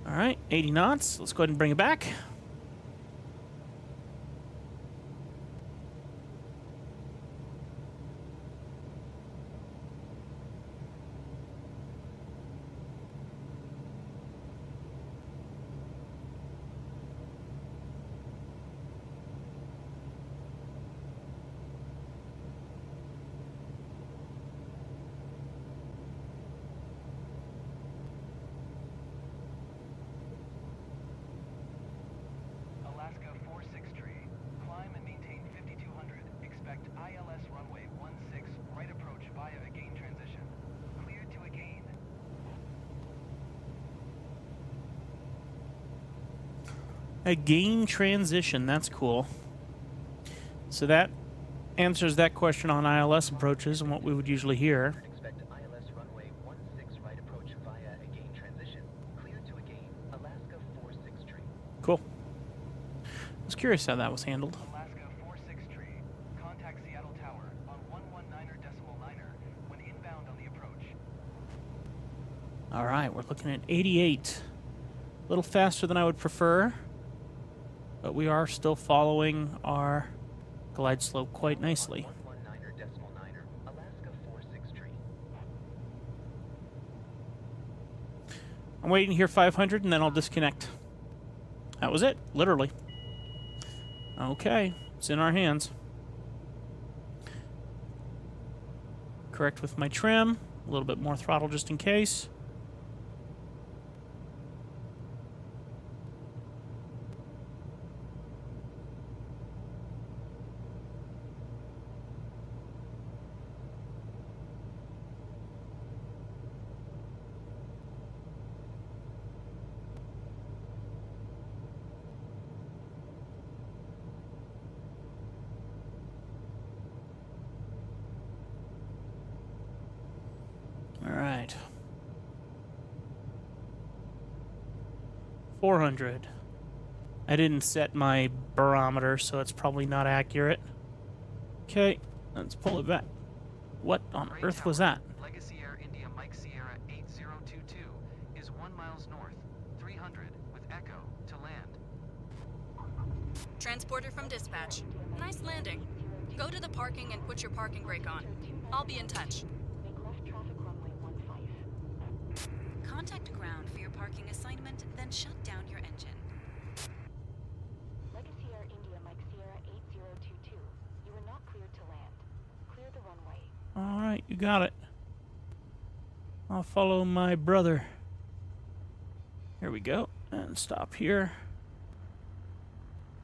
All right, 80 knots. Let's go ahead and bring it back. Alaska 46 tree. Climb and maintain 5200. Expect ILS runway 16 right approach via a gain transition. Cleared to a gain. A gain transition. That's cool. So that answers that question on ILS approaches and what we would usually hear. Expect ILS runway 16 right approach via a gain transition. Cleared to a gain. Alaska 46 tree. Cool. I was curious how that was handled. Alaska 46 tree. Contact Seattle Tower on 119er.9er when inbound on the approach. All right, we're looking at 88. A little faster than I would prefer, but we are still following our glide slope quite nicely. 119er.9er. Alaska 46 tree. I'm waiting here 500 and then I'll disconnect. That was it, literally. Okay, it's in our hands. Correct with my trim, a little bit more throttle just in case. All right. 400. I didn't set my barometer, so it's probably not accurate. Okay, let's pull it back. What on Gray earth was Tower, that? Legacy Air India Mike Sierra 8022 is 1 miles north, 300 with Echo to land. Transporter from dispatch. Nice landing. Go to the parking and put your parking brake on. I'll be in touch. Make left traffic runway 15. Contact ground for your parking assignment, then shut down your engine. Legacy Air India Mike Sierra 8022. You are not cleared to land. Clear the runway. All right, you got it. I'll follow my brother. Here we go, and stop here.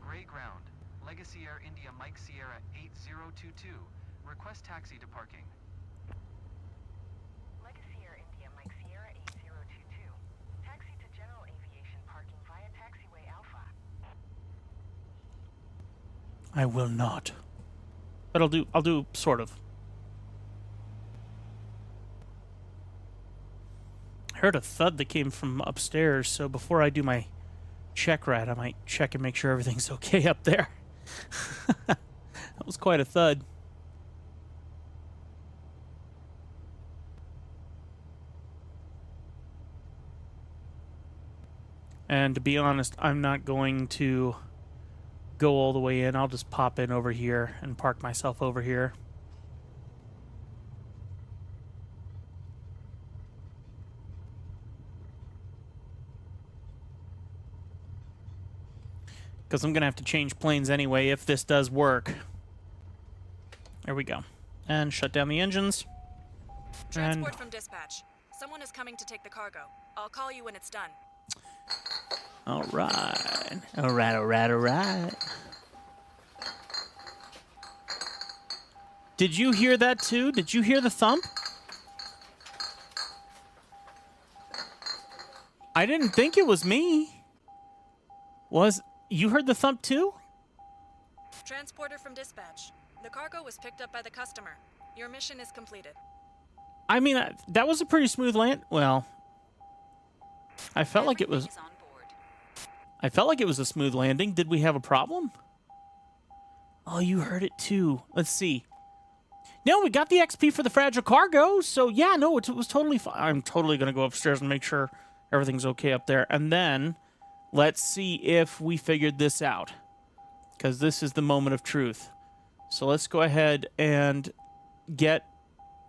Gray ground, Legacy Air India Mike Sierra 8022. Request taxi to parking. Legacy Air India Mike Sierra 8022. Taxi to general aviation parking via taxiway Alpha. I will not. But I'll do sort of. I heard a thud that came from upstairs, so before I do my check ride, I might check and make sure everything's okay up there. That was quite a thud. And to be honest, I'm not going to go all the way in. I'll just pop in over here and park myself over here. Because I'm going to have to change planes anyway if this does work. There we go. And shut down the engines. Transport from dispatch. Someone is coming to take the cargo. I'll call you when it's done. All right. All right, all right, all right. Did you hear that too? Did you hear the thump? I didn't think it was me. You heard the thump too? Transporter from dispatch. The cargo was picked up by the customer. Your mission is completed. I mean, that was a pretty smooth land. Well, I felt like it was. Everything is on board. I felt like it was a smooth landing. Did we have a problem? Oh, you heard it too. Let's see. No, we got the XP for the fragile cargo. So yeah, no, it was totally fine. I'm totally gonna go upstairs and make sure everything's okay up there, and then let's see if we figured this out, because this is the moment of truth. So let's go ahead and get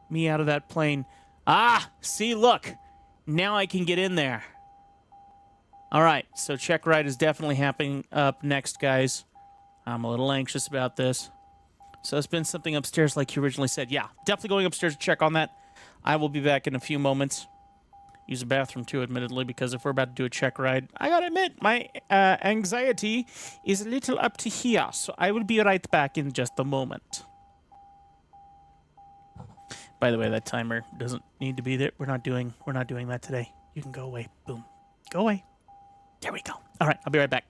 me out of that plane. Ah, see, look. Now I can get in there. All right, so check ride is definitely happening up next, guys. I'm a little anxious about this. So it's been something upstairs like you originally said. Yeah, definitely going upstairs to check on that. I will be back in a few moments. Use the bathroom too, admittedly, because if we're about to do a check ride, I gotta admit, my anxiety is a little up to here. So I will be right back in just a moment. By the way, that timer doesn't need to be there. We're not doing that today. You can go away. Boom. Go away. There we go. All right, I'll be right back.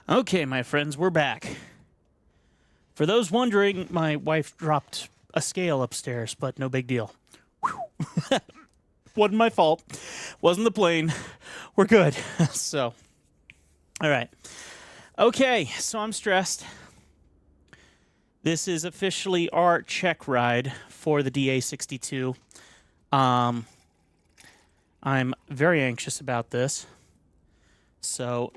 Okay, my friends, we're back. For those wondering, my wife dropped a scale upstairs, but no big deal. Wasn't my fault. Wasn't the plane. We're good. So, all right. Okay, so I'm stressed. This is officially our check ride for the DA-62. I'm very anxious about this. So,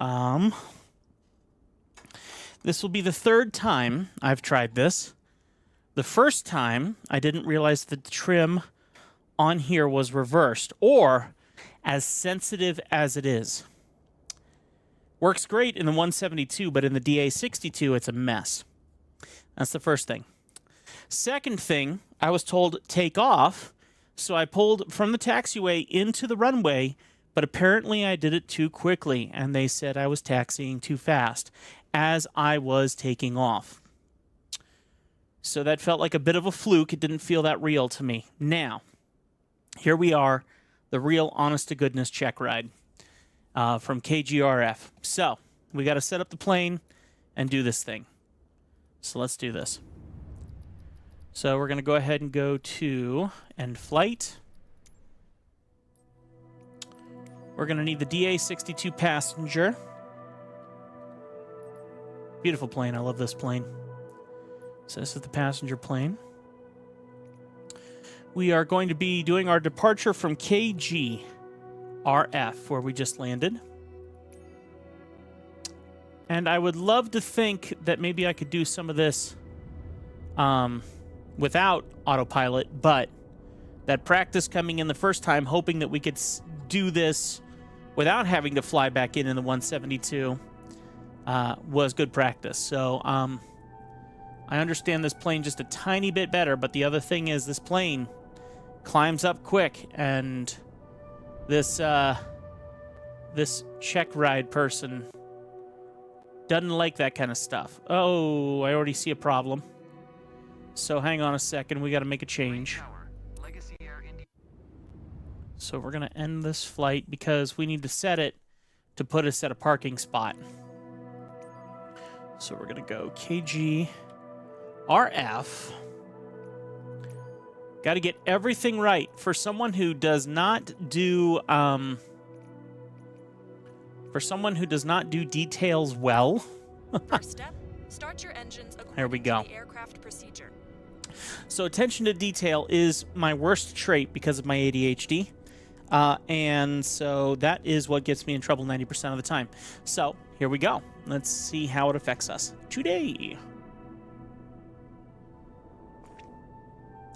this will be the third time I've tried this. The first time, I didn't realize that the trim on here was reversed, or as sensitive as it is. Works great in the 172, but in the DA62, it's a mess. That's the first thing. Second thing, I was told take off, so I pulled from the taxiway into the runway, but apparently I did it too quickly, and they said I was taxiing too fast as I was taking off. So that felt like a bit of a fluke. It didn't feel that real to me. Now, here we are, the real honest-to-goodness check ride from KGRF. So, we got to set up the plane and do this thing. So let's do this. So we're going to go ahead and go to end flight. We're going to need the DA62 passenger. Beautiful plane. I love this plane. So this is the passenger plane. We are going to be doing our departure from KGRF, where we just landed. And I would love to think that maybe I could do some of this without autopilot, but that practice coming in the first time, hoping that we could do this without having to fly back in the 172, was good practice. So, I understand this plane just a tiny bit better, but the other thing is this plane climbs up quick, and this check ride person doesn't like that kind of stuff. Oh, I already see a problem. So hang on a second, we got to make a change. So we're going to end this flight because we need to set it to put us at a parking spot. So we're going to go KGRF. Got to get everything right. For someone who does not do details well. First step, start your engines according There we go. to the aircraft procedure. So attention to detail is my worst trait because of my ADHD. And so that is what gets me in trouble 90% of the time. So here we go. Let's see how it affects us today.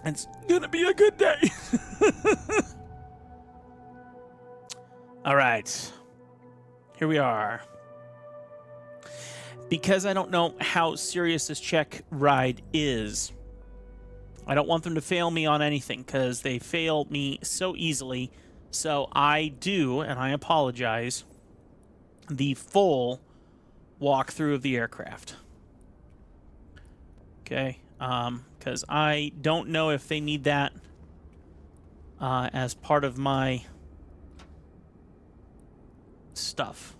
It's gonna be a good day. All right. Here we are. Because I don't know how serious this check ride is, I don't want them to fail me on anything because they fail me so easily. So I do, and I apologize, the full walkthrough of the aircraft. Okay, because I don't know if they need that as part of my stuff.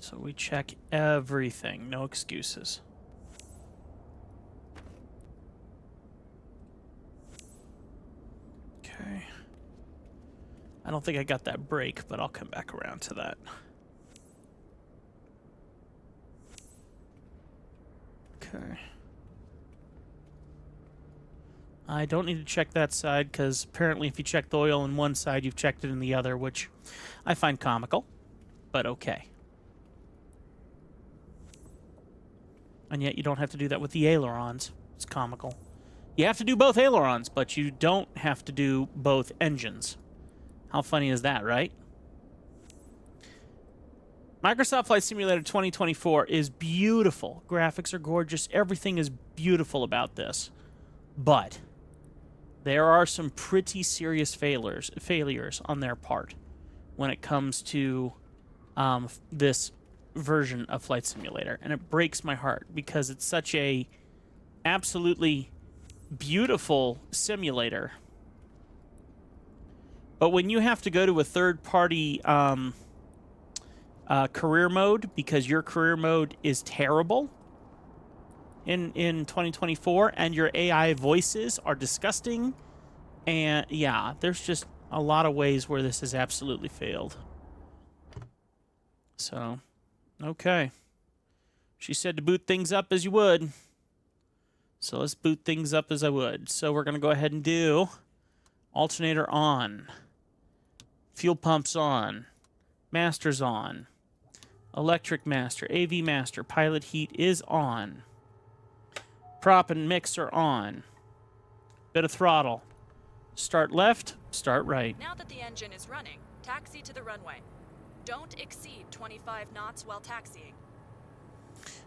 So we check everything, no excuses. Okay. I don't think I got that brake, but I'll come back around to that. Okay. I don't need to check that side, because apparently if you check the oil in one side, you've checked it in the other, which I find comical, but okay. And yet you don't have to do that with the ailerons. It's comical. You have to do both ailerons, but you don't have to do both engines. How funny is that, right? Microsoft Flight Simulator 2024 is beautiful. Graphics are gorgeous. Everything is beautiful about this. But there are some pretty serious failures on their part when it comes to this version of Flight Simulator. And it breaks my heart because it's such a absolutely beautiful simulator. But when you have to go to a third-party career mode because your career mode is terrible in 2024 and your AI voices are disgusting, and yeah, there's just a lot of ways where this has absolutely failed. So, okay. She said to boot things up as you would. So let's boot things up as I would. So we're going to go ahead and do alternator on. Fuel pumps on. Master's on. Electric master. AV master. Pilot heat is on. Prop and mixer on. Bit of throttle. Start left, start right. Now that the engine is running, taxi to the runway. Don't exceed 25 knots while taxiing.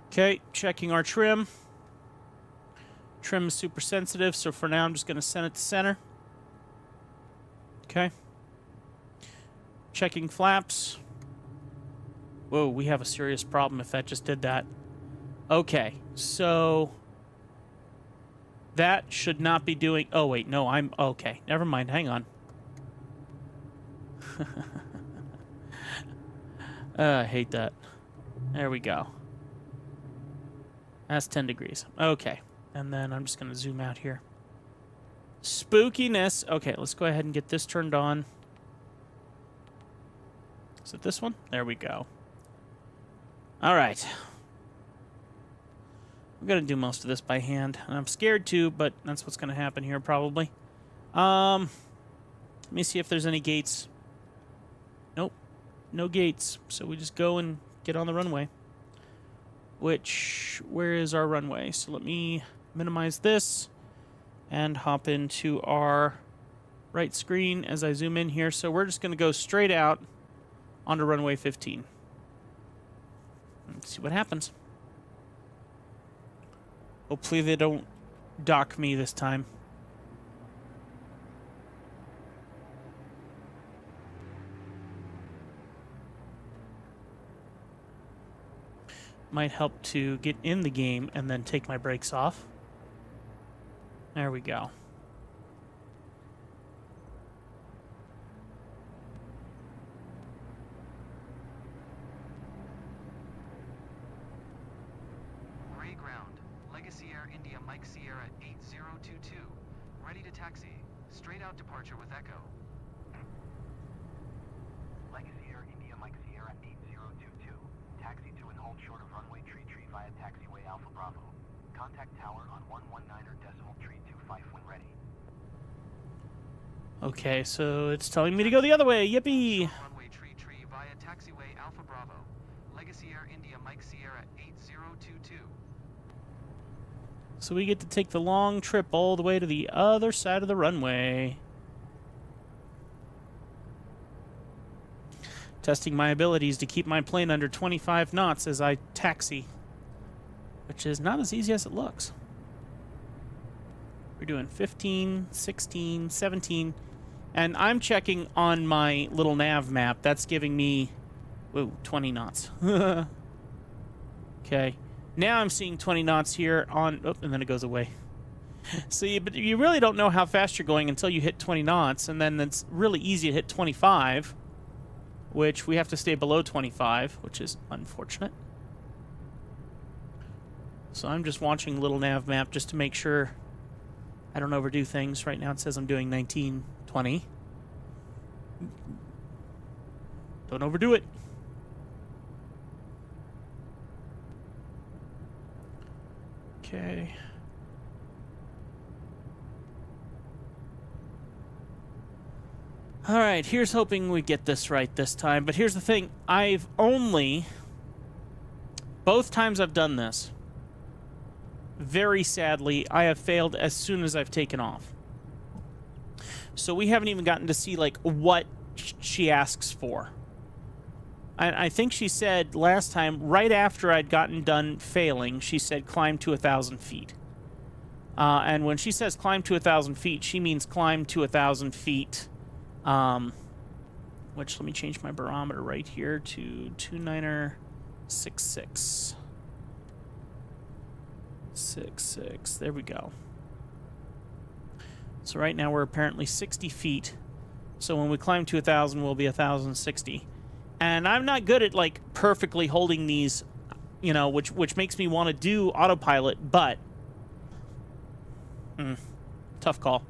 Okay, checking our trim. Trim is super sensitive, so for now I'm just going to send it to center. Okay. Checking flaps. Whoa, we have a serious problem if that just did that. Okay, so that should not be doing... Oh, wait, no, I'm... Okay, never mind, hang on. I hate that. There we go. That's 10 degrees. Okay, and then I'm just going to zoom out here. Spookiness. Okay, let's go ahead and get this turned on. Is it this one? There we go. All right. I'm going to do most of this by hand. And I'm scared to, but that's what's going to happen here probably. Let me see if there's any gates. Nope. No gates. So we just go and get on the runway. Where is our runway? So let me minimize this and hop into our right screen as I zoom in here. So we're just going to go straight out onto runway 15. Let's see what happens. Hopefully they don't dock me this time. Might help to get in the game and then take my brakes off. There we go. Ray ground. Legacy Air India Mike Sierra 8022. Ready to taxi. Straight out departure with Echo. Legacy Air India Mike Sierra 8022. Taxi to and hold short of runway tree via taxiway Alpha Bravo. Contact tower on 119er decimal tree 25 when ready. Okay, so it's telling me to go the other way. Yippee! Runway tree via taxiway Alpha Bravo. Legacy Air India Mike Sierra 8022. So we get to take the long trip all the way to the other side of the runway. Testing my abilities to keep my plane under 25 knots as I taxi, which is not as easy as it looks. We're doing 15, 16, 17, and I'm checking on my little nav map. That's giving me, whoa, 20 knots. Okay, now I'm seeing 20 knots here on, oh, and then it goes away. So but you really don't know how fast you're going until you hit 20 knots, and then it's really easy to hit 25, which we have to stay below 25, which is unfortunate. So I'm just watching little nav map just to make sure I don't overdo things. Right now it says I'm doing 19, 20. Don't overdo it. Okay. All right, here's hoping we get this right this time. But here's the thing. Both times I've done this, very sadly, I have failed as soon as I've taken off. So we haven't even gotten to see, like, what she asks for. I think she said last time, right after I'd gotten done failing, she said climb to 1,000 feet. And when she says climb to 1,000 feet, she means climb to 1,000 feet. Which, let me change my barometer right here to 29er66. 66. There we go. So right now we're apparently 60 feet. So when we climb to 1,000, we'll be 1,060. And I'm not good at, like, perfectly holding these, you know, which makes me want to do autopilot, but tough call.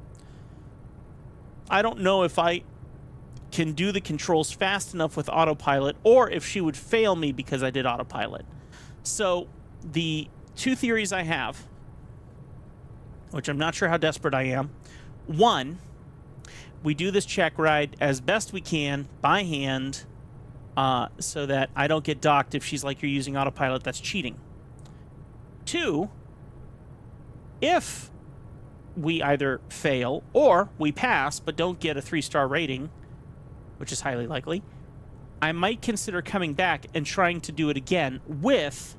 I don't know if I can do the controls fast enough with autopilot, or if she would fail me because I did autopilot. So the two theories I have, which I'm not sure how desperate I am. One, we do this check ride as best we can by hand, so that I don't get docked if she's like, you're using autopilot, that's cheating. Two, If we either fail or we pass but don't get a 3-star rating, which is highly likely, I might consider coming back and trying to do it again with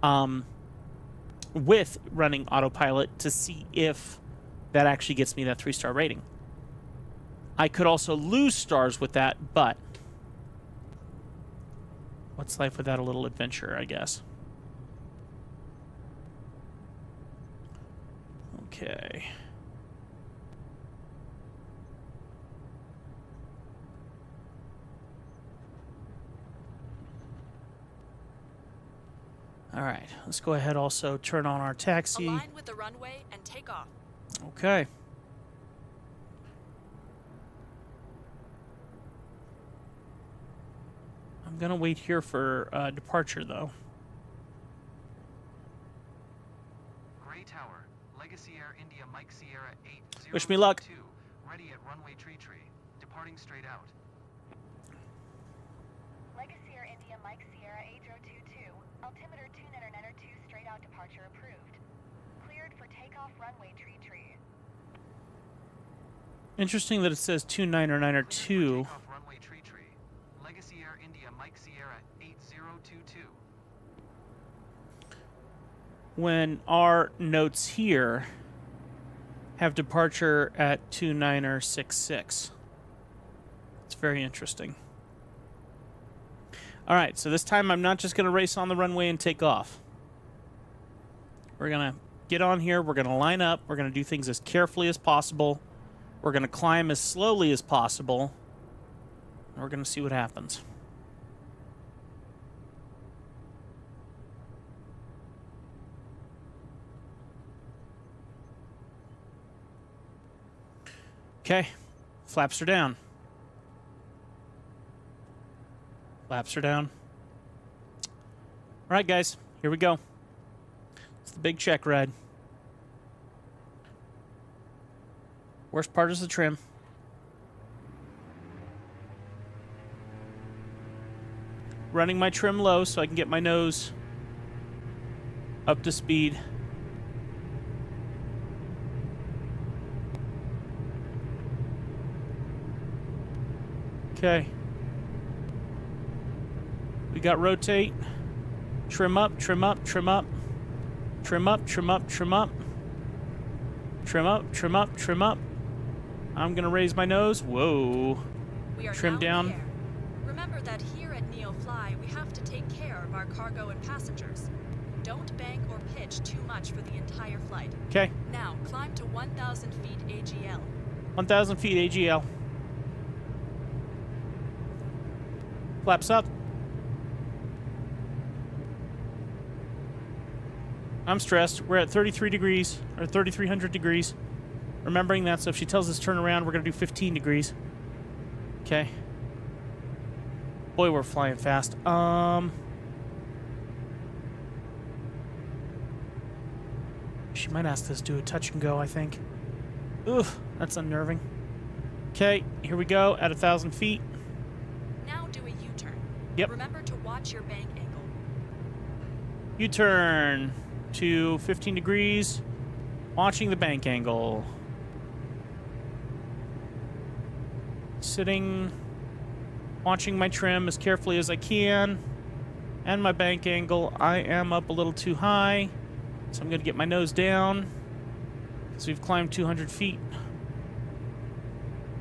running autopilot to see if that actually gets me that 3-star rating. I could also lose stars with that, but what's life without a little adventure, I guess. Okay. All right, let's go ahead also turn on our taxi. Align with the runway and take off. Okay. I'm gonna wait here for departure, though. Gray Tower, Legacy Air India Mike Sierra 8022. Wish me luck. Ready at runway tree. Departing straight out. Legacy Air India Mike Sierra 8022. Altimeter 2992 straight out departure approved. Cleared for takeoff runway tree. Interesting that it says 2992. Takeoff runway tree. Legacy Air India Mike Sierra 8022. When our notes here have departure at 2966. It's very interesting. All right, so this time I'm not just going to race on the runway and take off. We're going to get on here. We're going to line up. We're going to do things as carefully as possible. We're going to climb as slowly as possible. And we're going to see what happens. Okay, flaps are down. Flaps are down. All right, guys, here we go. It's the big check ride. Worst part is the trim. Running my trim low so I can get my nose up to speed. Okay. We got rotate. Trim up, trim up, trim up. Trim up, trim up, trim up. Trim up, trim up, trim up. I'm going to raise my nose. Whoa. We are Trim now down. in the air. Remember that here at NeoFly, we have to take care of our cargo and passengers. Don't bank or pitch too much for the entire flight. Okay. Now, climb to 1,000 feet AGL. 1,000 feet AGL. Flaps up. I'm stressed. We're at 33 degrees, or 3,300 degrees. Remembering that, so if she tells us to turn around, we're going to do 15 degrees. Okay. Boy, we're flying fast. She might ask us to do a touch and go, I think. Oof, that's unnerving. Okay, here we go, at 1,000 feet. Now do a U-turn. Yep. Remember to watch your bank angle. U-turn to 15 degrees. Watching the bank angle. Sitting, watching my trim as carefully as I can. And my bank angle, I am up a little too high. So I'm going to get my nose down. So we've climbed 200 feet.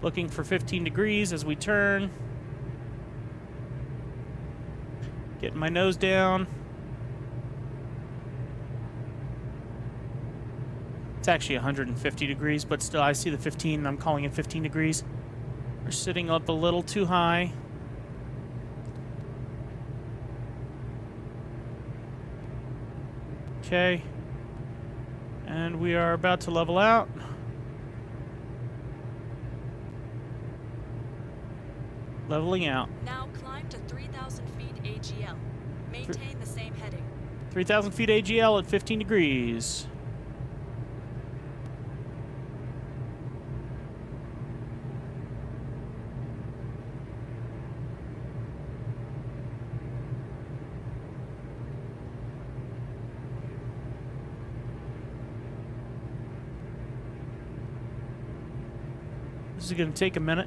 Looking for 15 degrees as we turn. Getting my nose down. It's actually 150 degrees, but still I see the 15 and I'm calling it 15 degrees. We're sitting up a little too high. Okay. And we are about to level out. Leveling out. Now climb to 3,000 feet AGL. Maintain the same heading. 3,000 feet AGL at 15 degrees. This is going to take a minute.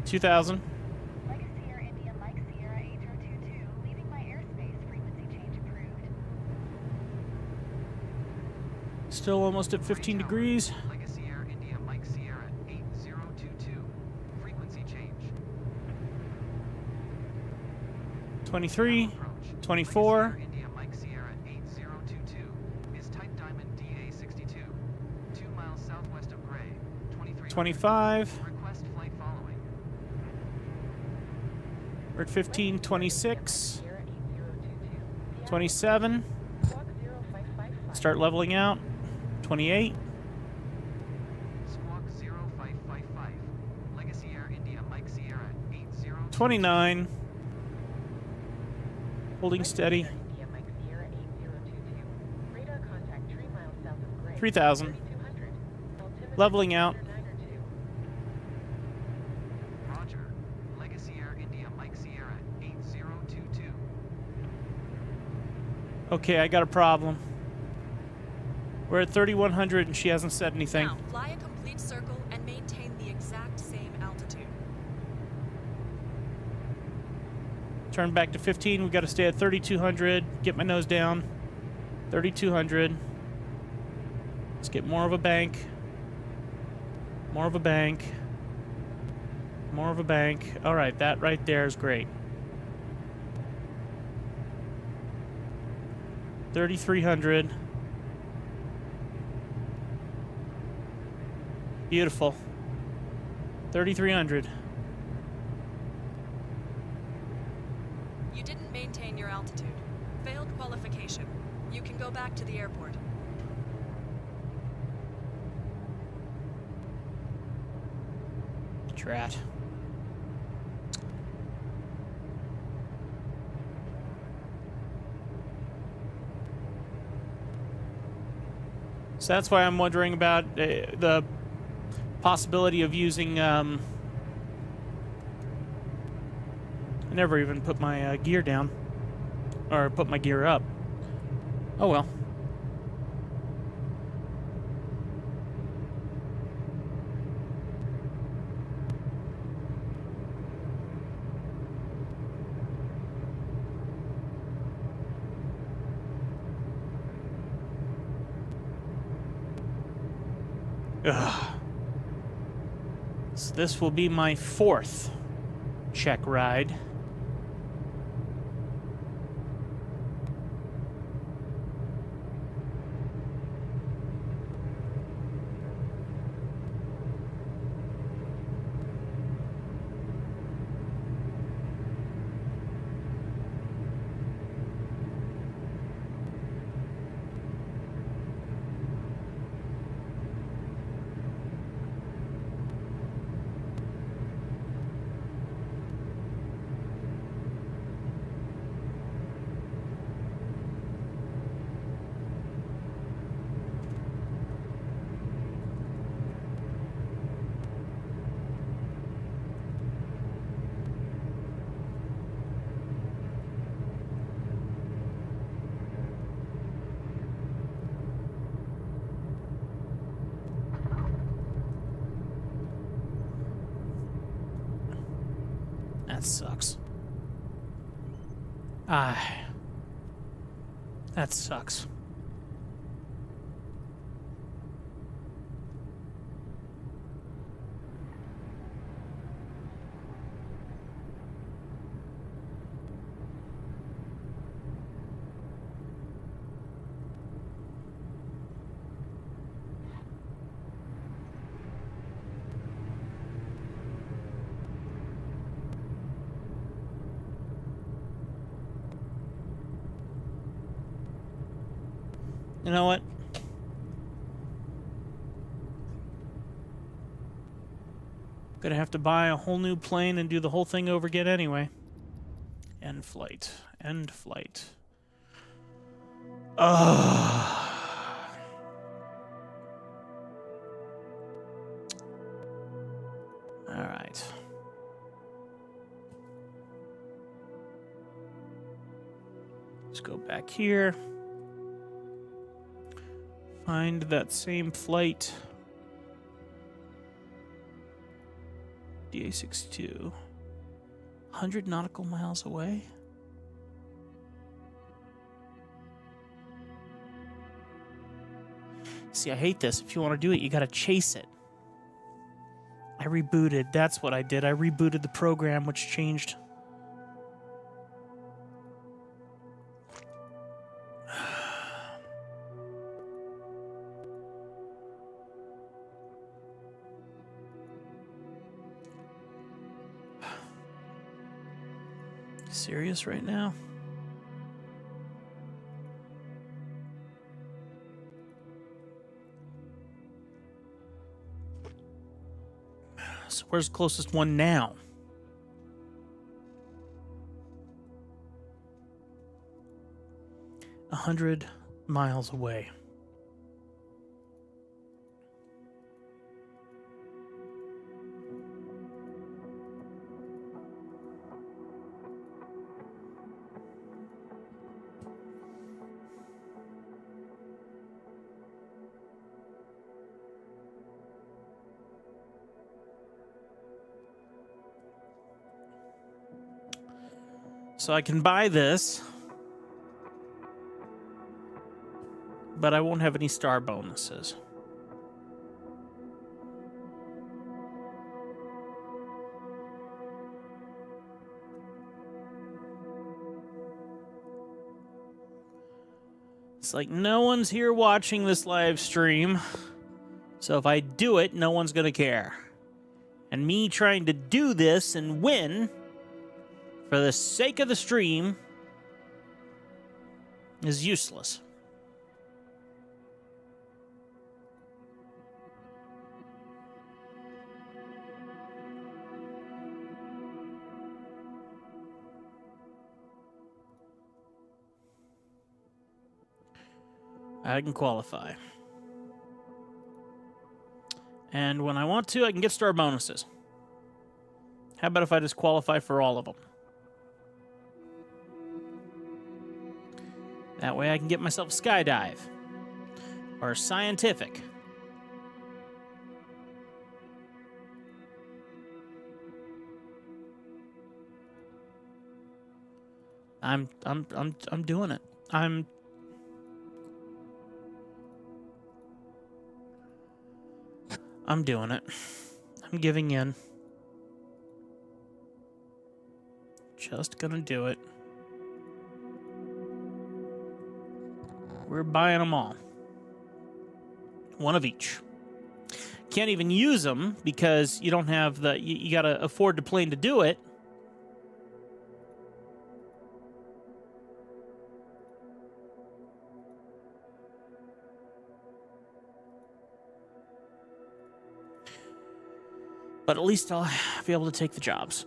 $2,000. Legacy Air India Mike Sierra 8022, leaving my airspace, frequency change approved. Still almost at 15 degrees. Legacy Air India Mike Sierra 8022. Frequency change. 23, Approach. 24, Legacy Air India Mike Sierra 8022 is type Diamond DA62. 2 miles southwest of Gray. 25. Request flight following. We're at 15, 26, Sierra 8022. 27. Squawk 0555. Start leveling out. 28, Squawk 0555. Legacy Air India Mike Sierra 8022. 29. Holding steady. India Mike Sierra 8022. Radar contact 3 miles south of Gray. 3,000. 3200. Altimeter Leveling out. 902. Roger. Legacy Air India Mike Sierra 8022. Okay, I got a problem. We're at 3,100 and she hasn't said anything. Now, fly a complete circle and maintain the exact same altitude. Turn back to 15. We've got to stay at 3,200. Get my nose down. 3,200. Let's get more of a bank. More of a bank. More of a bank. All right, that right there is great. 3,300. Beautiful. 3,300. You didn't maintain your altitude. Failed qualification. You can go back to the airport. Drat. So that's why I'm wondering about the possibility of using. I never even put my gear down, or put my gear up. Oh well. Ugh. So this will be my 4th check ride. That sucks. That sucks. You know what? Gonna have to buy a whole new plane and do the whole thing over again anyway. End flight. End flight. Ugh. All right. Let's go back here. Find that same flight. DA62. 100 nautical miles away? See, I hate this. If you want to do it, you gotta chase it. I rebooted. That's what I did. I rebooted the program, which changed. Serious right now? So where's the closest one now? A 100 miles away. So I can buy this, but I won't have any star bonuses. It's like no one's here watching this live stream, so if I do it, no one's gonna care. And me trying to do this and win for the sake of the stream is useless. I can qualify. And when I want to, I can get star bonuses. How about if I just qualify for all of them? That way I can get myself a skydive. Or a scientific. I'm doing it. I'm doing it. I'm giving in. Just gonna do it. We're buying them all. One of each. Can't even use them because you don't have the... You gotta afford the plane to do it. But at least I'll be able to take the jobs.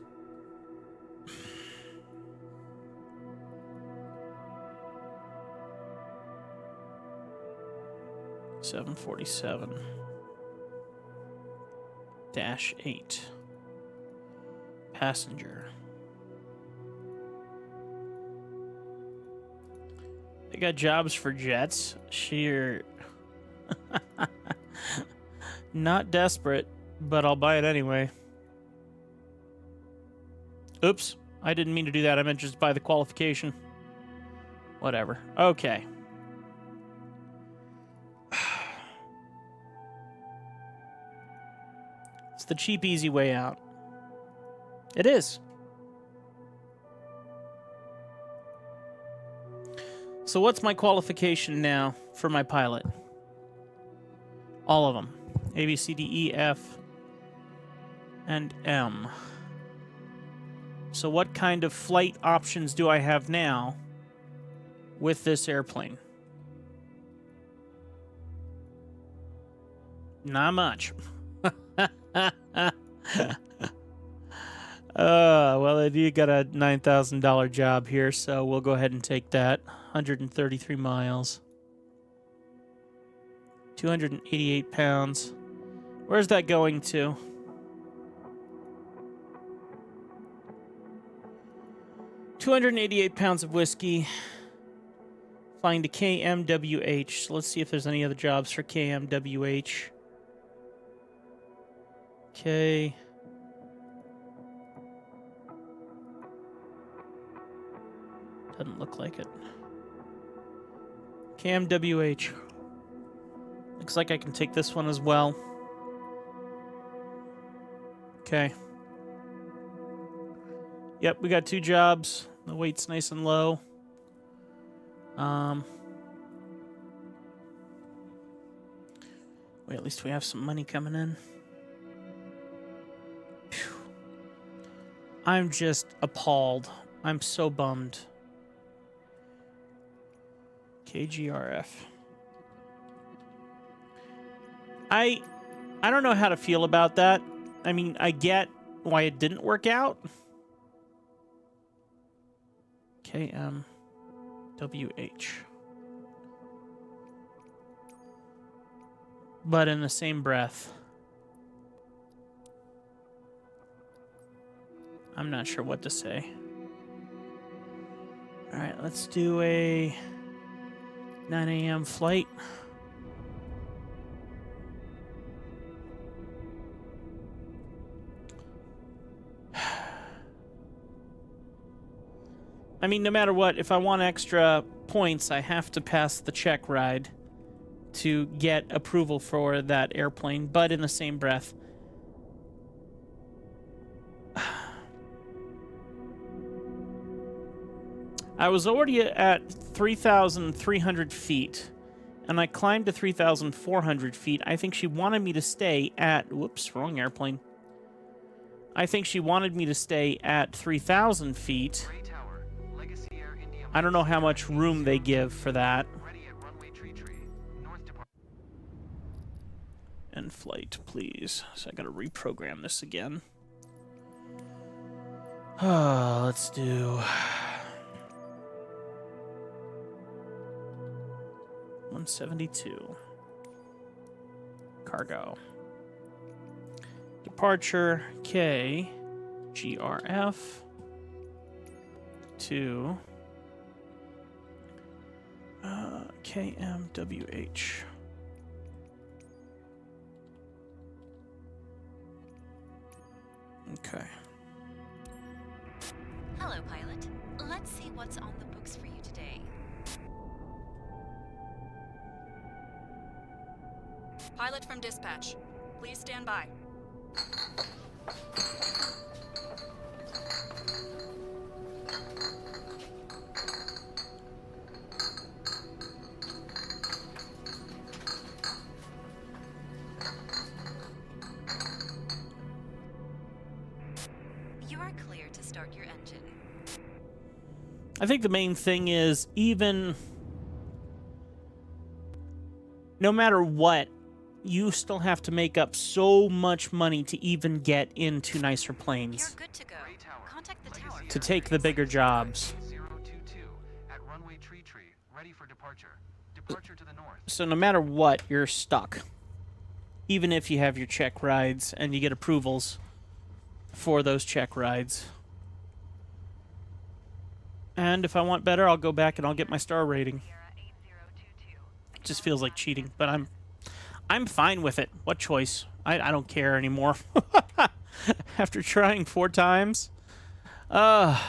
-8 passenger. They got jobs for jets. Sheer. Not desperate, but I'll buy it anyway. Oops, I didn't mean to do that. I meant just buy the qualification. Whatever. Okay. It's the cheap, easy way out. It is. So what's my qualification now for my pilot? All of them. A, B, C, D, E, F, and M. So what kind of flight options do I have now with this airplane? Not much. Well, you got a $9,000 job here, so we'll go ahead and take that. 133 miles. 288 pounds. Where's that going to? £288 of whiskey. Flying to KMWH. So let's see if there's any other jobs for KMWH. Okay. Doesn't look like it. KMWH. Looks like I can take this one as well. Okay. Yep, we got 2 jobs. The weight's nice and low. Wait, at least we have some money coming in. Phew. I'm just appalled. I'm so bummed. KGRF. I don't know how to feel about that. I mean, I get why it didn't work out. KMWH. But in the same breath, I'm not sure what to say. All right, let's do a 9 a.m. flight. I mean, no matter what, if I want extra points, I have to pass the check ride to get approval for that airplane, but in the same breath, I was already at 3,300 feet, and I climbed to 3,400 feet. I think she wanted me to stay at... Whoops, wrong airplane. I think she wanted me to stay at 3,000 feet. I don't know how much room they give for that. End flight, please. So I gotta reprogram this again. Let's do 172. Cargo. Departure K GRF to KMWH. Okay. Hello, pilot. Let's see what's on the books for you today. Pilot from dispatch. Please stand by. You are clear to start your engine. I think the main thing is, even no matter what, you still have to make up so much money to even get into nicer You're planes, good to go. Contact the tower. to take the bigger jobs. 022 at runway tree, ready for departure. Departure to the north. So no matter what, you're stuck. Even if you have your check rides and you get approvals for those check rides. And if I want better, I'll go back and I'll get my star rating. It just feels like cheating, but I'm fine with it. What choice? I don't care anymore. After trying 4 times. Okay,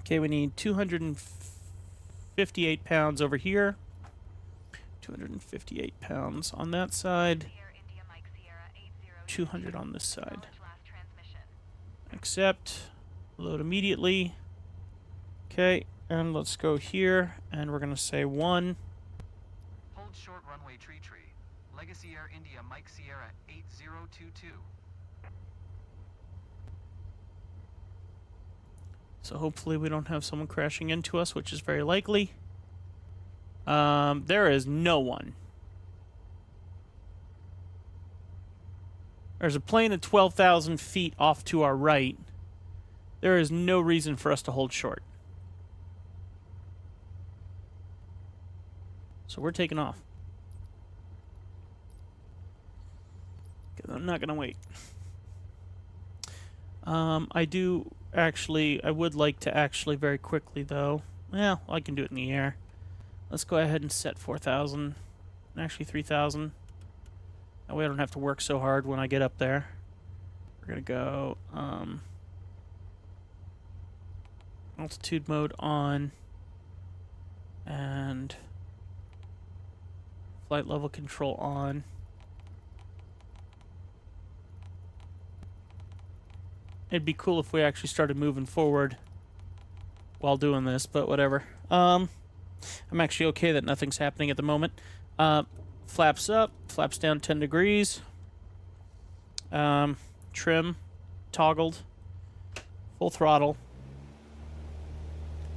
we need 258 pounds over here. 258 pounds on that side. 200 on this side. Accept. Load immediately. Okay, and let's go here, and we're going to say 1. Hold short runway tree. Legacy Air India Mike Sierra 8022. So hopefully we don't have someone crashing into us, which is very likely. There is no one. There's a plane at 12,000 feet off to our right. There is no reason for us to hold short. So we're taking off. I'm not going to wait. I would like to actually very quickly, though. Well, I can do it in the air. Let's go ahead and set 4,000. Actually, 3,000. That way I don't have to work so hard when I get up there. We're going to go altitude mode on and flight level control on. It'd be cool if we actually started moving forward while doing this, but whatever. I'm actually okay that nothing's happening at the moment. Flaps up, flaps down 10 degrees. Trim, toggled, full throttle.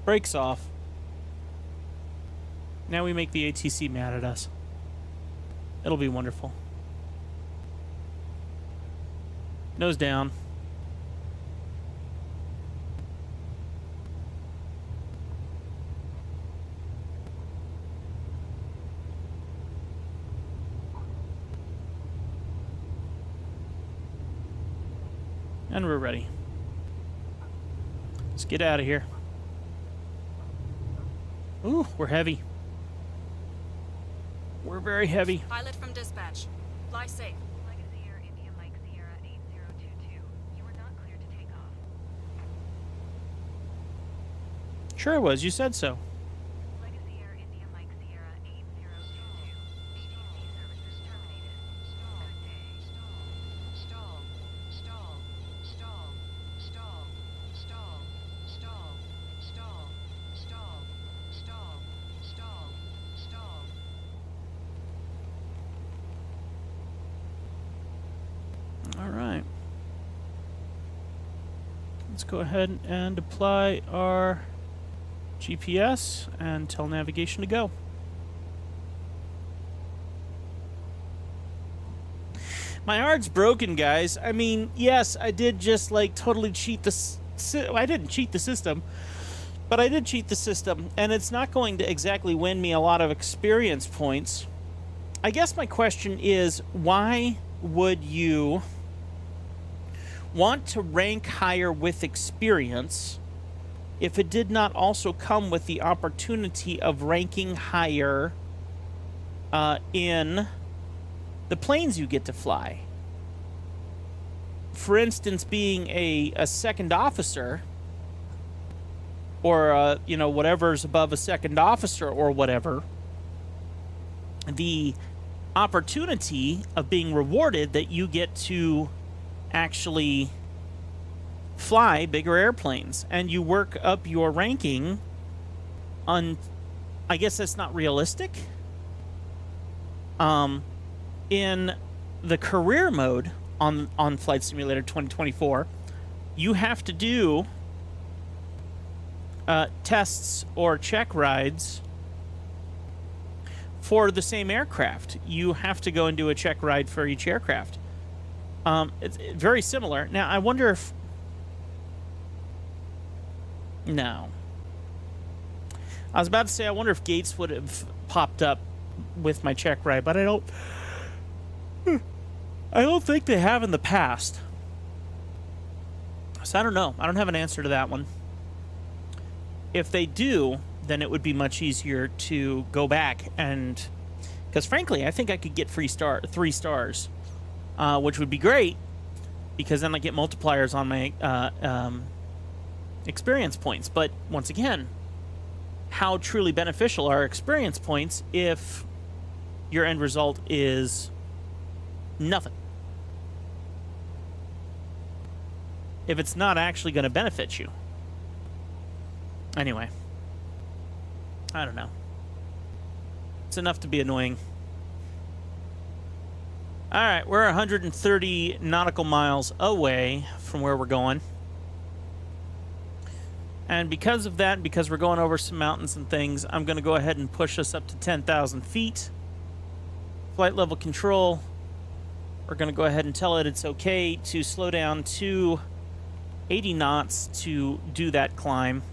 Brakes off. Now we make the ATC mad at us. It'll be wonderful. Nose down. And we're ready. Let's get out of here. Ooh, we're heavy. We're very heavy. Pilot from dispatch. Fly safe. Legacy Air India Mike Sierra 8022. You are not cleared to take off. Sure I was. You said so. Legacy Air India Mike Sierra 8022. ATC services terminated. Good day. Stall. Stall. Stall. Stall. Stall. Stall. Stall. Stall. Stall. Stall. Stall. All right. Let's go ahead and apply our GPS and tell navigation to go. My heart's broken, guys. I mean, yes, I did just like totally cheat the. I didn't cheat the system, but I did cheat the system, and it's not going to exactly win me a lot of experience points. I guess my question is, why would you want to rank higher with experience if it did not also come with the opportunity of ranking higher in the planes you get to fly? For instance, being a second officer, or you know, whatever's above a second officer or whatever, the opportunity of being rewarded that you get to actually fly bigger airplanes and you work up your ranking on, I guess that's not realistic. In the career mode on Flight Simulator 2024, you have to do tests or check rides for the same aircraft. You have to go and do a check ride for each aircraft. It's very similar. Now, I wonder if... No. I was about to say, I wonder if gates would have popped up with my check ride, but I don't think they have in the past. So I don't know. I don't have an answer to that one. If they do, then it would be much easier to go back and... Because frankly, I think I could get 3 stars. Which would be great, because then I get multipliers on my experience points. But once again, how truly beneficial are experience points if your end result is nothing? If it's not actually going to benefit you. Anyway, I don't know. It's enough to be annoying. All right, we're 130 nautical miles away from where we're going. And because of that, because we're going over some mountains and things, I'm going to go ahead and push us up to 10,000 feet. Flight level control. We're going to go ahead and tell it it's okay to slow down to 80 knots to do that climb.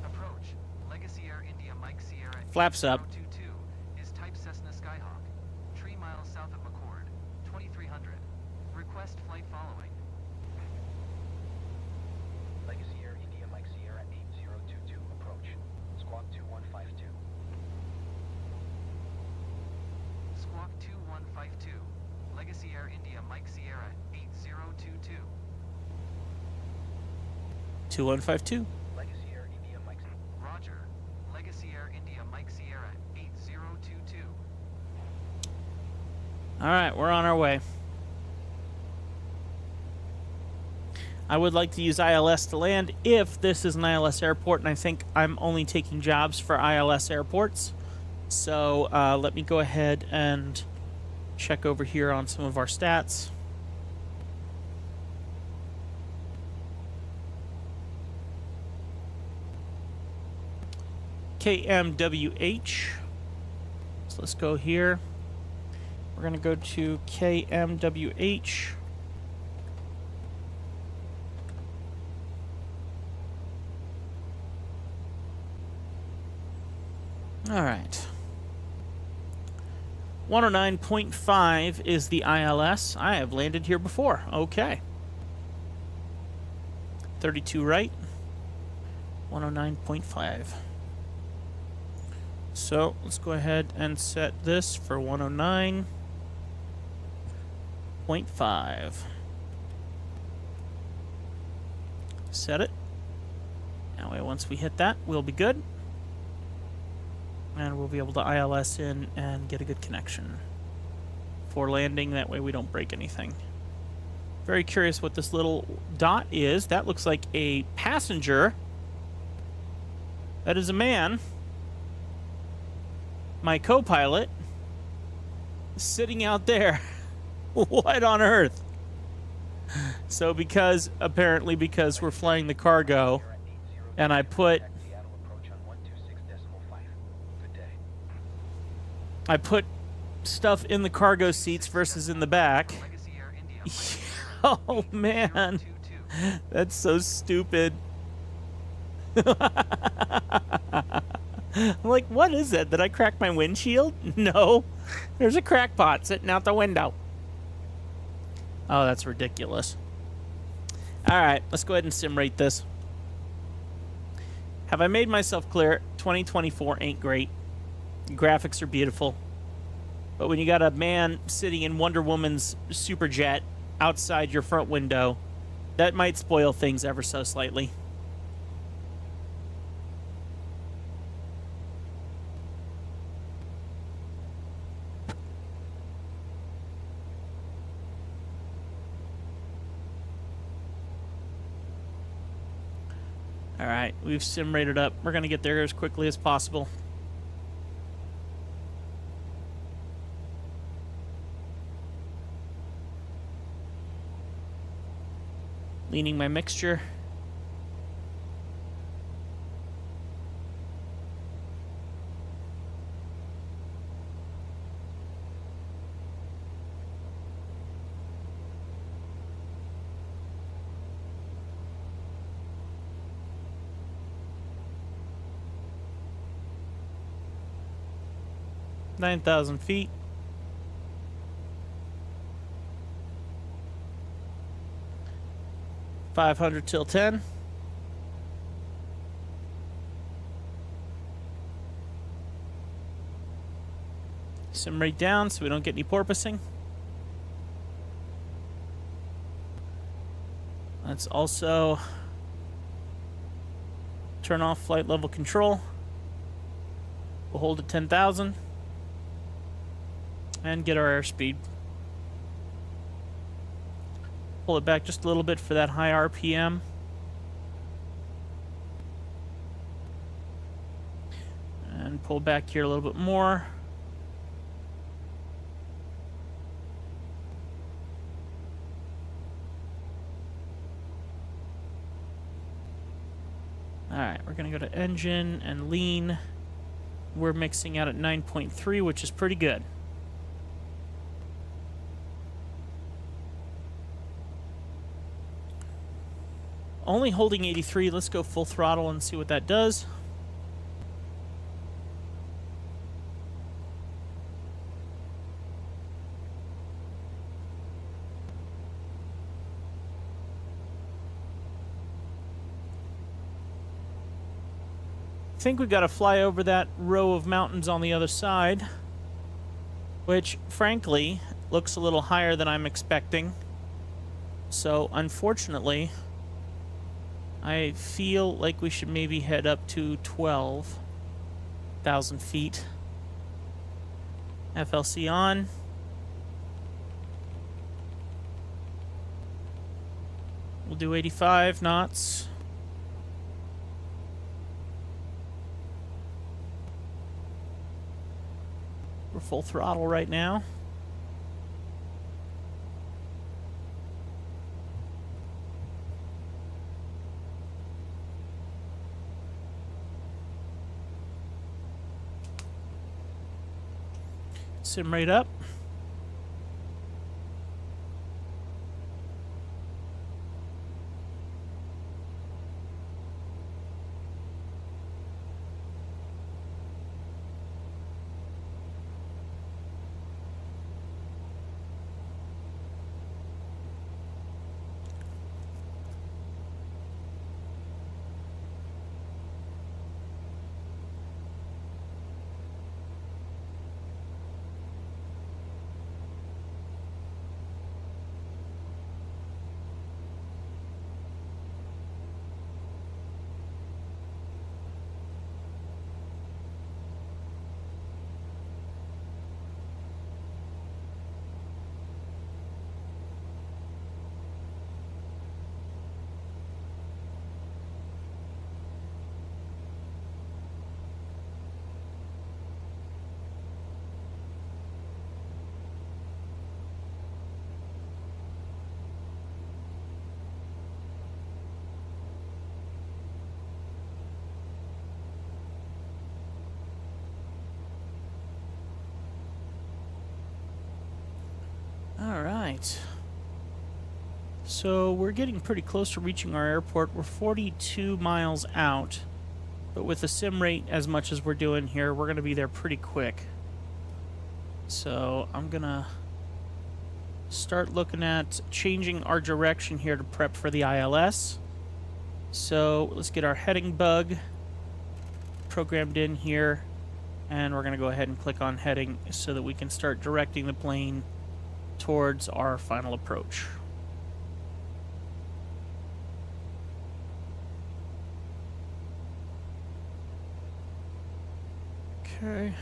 Approach. Legacy Air India Mike Sierra Flaps up. 8022 is type Cessna Skyhawk. 3 miles south of McCord. 2300. Request flight following. Legacy Air India Mike Sierra 8022 approach. Squawk 2152. 2152. Legacy Air India Mike. Roger. Legacy Air India Mike Sierra 8022. All right, we're on our way. I would like to use ILS to land if this is an ILS airport, and I think I'm only taking jobs for ILS airports. So let me go ahead and check over here on some of our stats. KMWH. So let's go here. We're going to go to KMWH. All right. 109.5 is the ILS. I have landed here before. Okay. 32 right. 109.5. So let's go ahead and set this for 109.5. Set it. That way, once we hit that, we'll be good. And we'll be able to ILS in and get a good connection for landing. That way we don't break anything. Very curious what this little dot is. That looks like a passenger. That is a man. My co-pilot sitting out there. What on earth? So apparently because we're flying the cargo, and I put stuff in the cargo seats versus in the back. Oh man, that's so stupid. I'm like, what is that? Did I crack my windshield? No, there's a crackpot sitting out the window. Oh, that's ridiculous. All right, let's go ahead and sim rate this. Have I made myself clear? 2024 ain't great. Graphics are beautiful. But when you got a man sitting in Wonder Woman's super jet outside your front window, that might spoil things ever so slightly. All right, we've sim rated up. We're going to get there as quickly as possible. Leaning my mixture. $9,000 feet. $500 till 10. Sim rate down so we don't get any porpoising. Let's also turn off flight level control. We'll hold at 10,000 and get our airspeed. Pull it back just a little bit for that high RPM. And pull back here a little bit more. Alright, we're going to go to engine and lean. We're mixing out at 9.3, which is pretty good. Only holding 83. Let's go full throttle and see what that does. I think we got to fly over that row of mountains on the other side, which frankly looks a little higher than I'm expecting. So unfortunately, I feel like we should maybe head up to 12,000 feet. FLC on. We'll do 85 knots. We're full throttle right now. Sim rate up. All right. So we're getting pretty close to reaching our airport. We're 42 miles out, but with the sim rate as much as we're doing here, we're going to be there pretty quick. So I'm going to start looking at changing our direction here to prep for the ILS. So let's get our heading bug programmed in here, and we're going to go ahead and click on heading so that we can start directing the plane towards our final approach. Okay.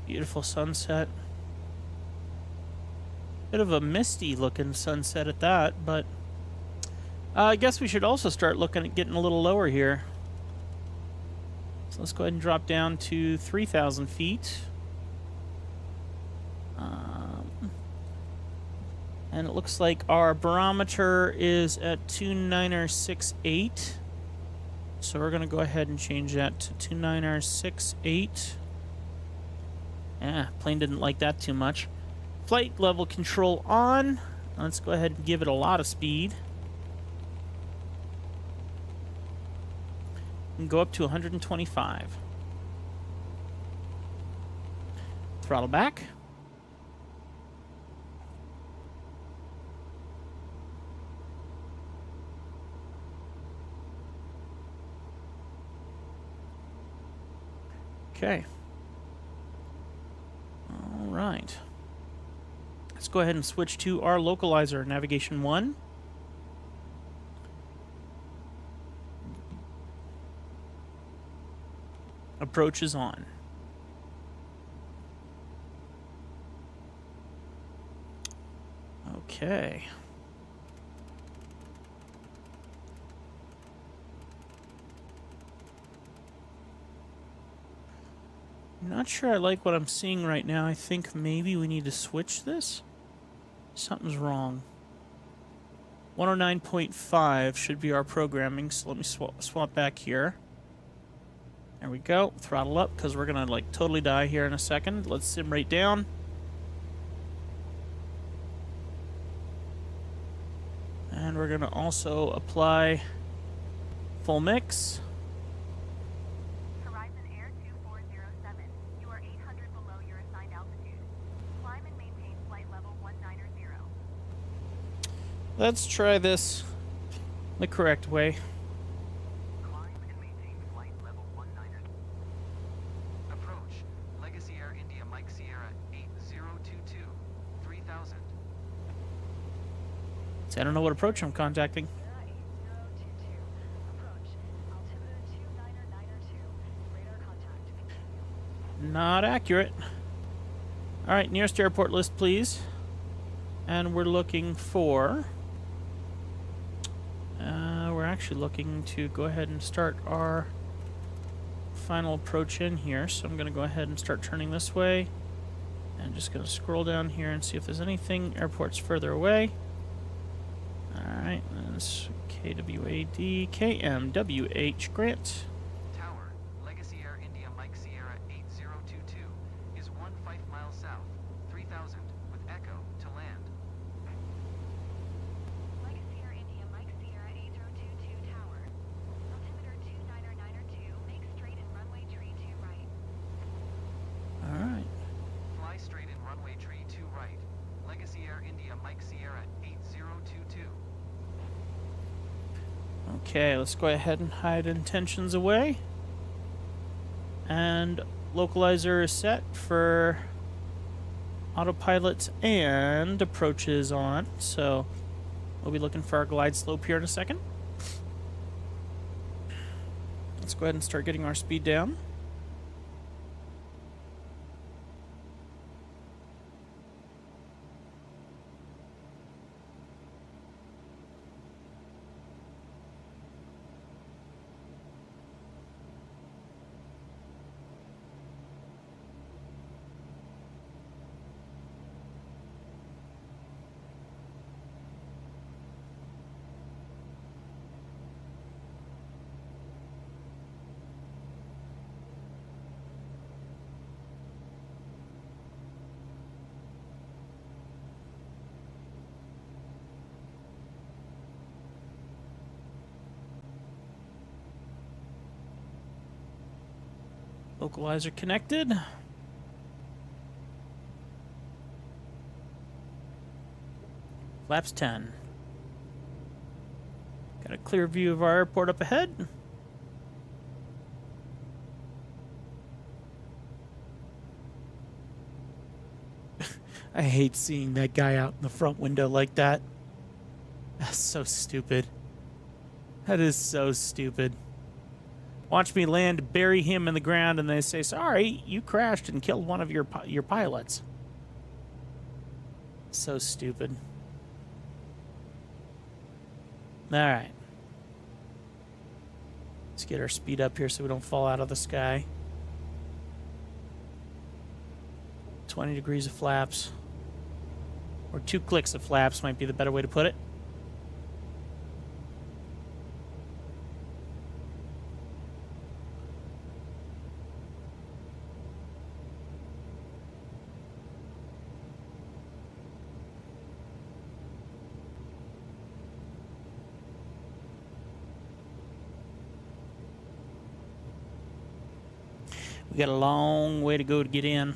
Beautiful sunset. Bit of a misty looking sunset at that, but I guess we should also start looking at getting a little lower here. So let's go ahead and drop down to 3,000 feet. And it looks like our barometer is at 2968. So we're going to go ahead and change that to 2968. Yeah, plane didn't like that too much. Flight level control on. Let's go ahead and give it a lot of speed. And go up to 125. Throttle back. Okay. All right. Let's go ahead and switch to our localizer, navigation 1. Approach is on. Okay. I'm not sure I like what I'm seeing right now. I think maybe we need to switch this. Something's wrong. 109.5 should be our programming, so let me swap back here. There we go. Throttle up, because we're going to like totally die here in a second. Let's sim rate down. And we're going to also apply full mix. Horizon Air 2407. You are 800 below your assigned altitude. Let's try this the correct way. Climb and maintain flight level 19. Approach. Legacy Air India Mike Sierra 8022. 3000. See, I don't know what approach I'm contacting. Sierra 8022. Approach. Altimeter 29902. Radar contact. Not accurate. All right, nearest airport list, please. And we're looking for... we're actually looking to go ahead and start our final approach in here. So I'm going to go ahead and start turning this way. And just going to scroll down here and see if there's anything. Airports further away. Alright, that's KWAD, KMWH, Grant. Tower. Legacy Air India Mike Sierra 8022 is 15 miles south. 3000 with Echo to land. Legacy Air India Mike Sierra 8022 Tower. Altimeter 29902. Make straight and runway tree 2 right. Alright. Fly straight and runway tree 2 right. Legacy Air India Mike Sierra 8022. Okay, let's go ahead and hide intentions away. And localizer is set for autopilot and approaches on. So we'll be looking for our glide slope here in a second. Let's go ahead and start getting our speed down. Localizer connected. Flaps 10. Got a clear view of our airport up ahead. I hate seeing that guy out in the front window like that. That's so stupid. That is so stupid. Watch me land, bury him in the ground, and they say, sorry, you crashed and killed one of your pilots. So stupid. Alright. Let's get our speed up here so we don't fall out of the sky. 20 degrees of flaps. Or 2 clicks of flaps might be the better way to put it. We got a long way to go to get in.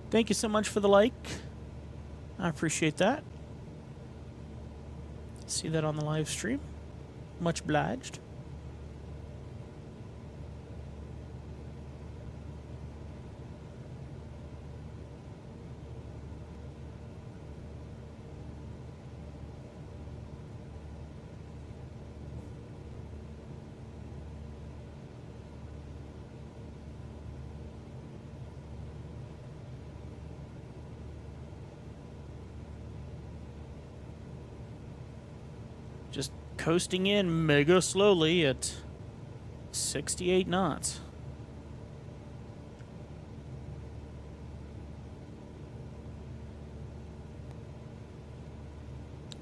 Thank you so much for the like. I appreciate that. See that on the live stream. Much obliged. Just coasting in mega slowly at 68 knots.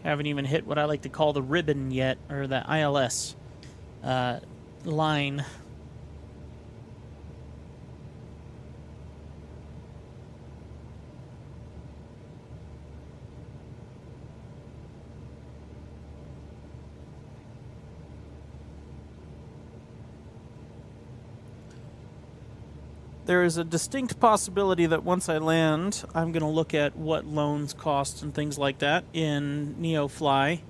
Haven't even hit what I like to call the ribbon yet, or the ILS line. There is a distinct possibility that once I land, I'm going to look at what loans cost and things like that in NeoFly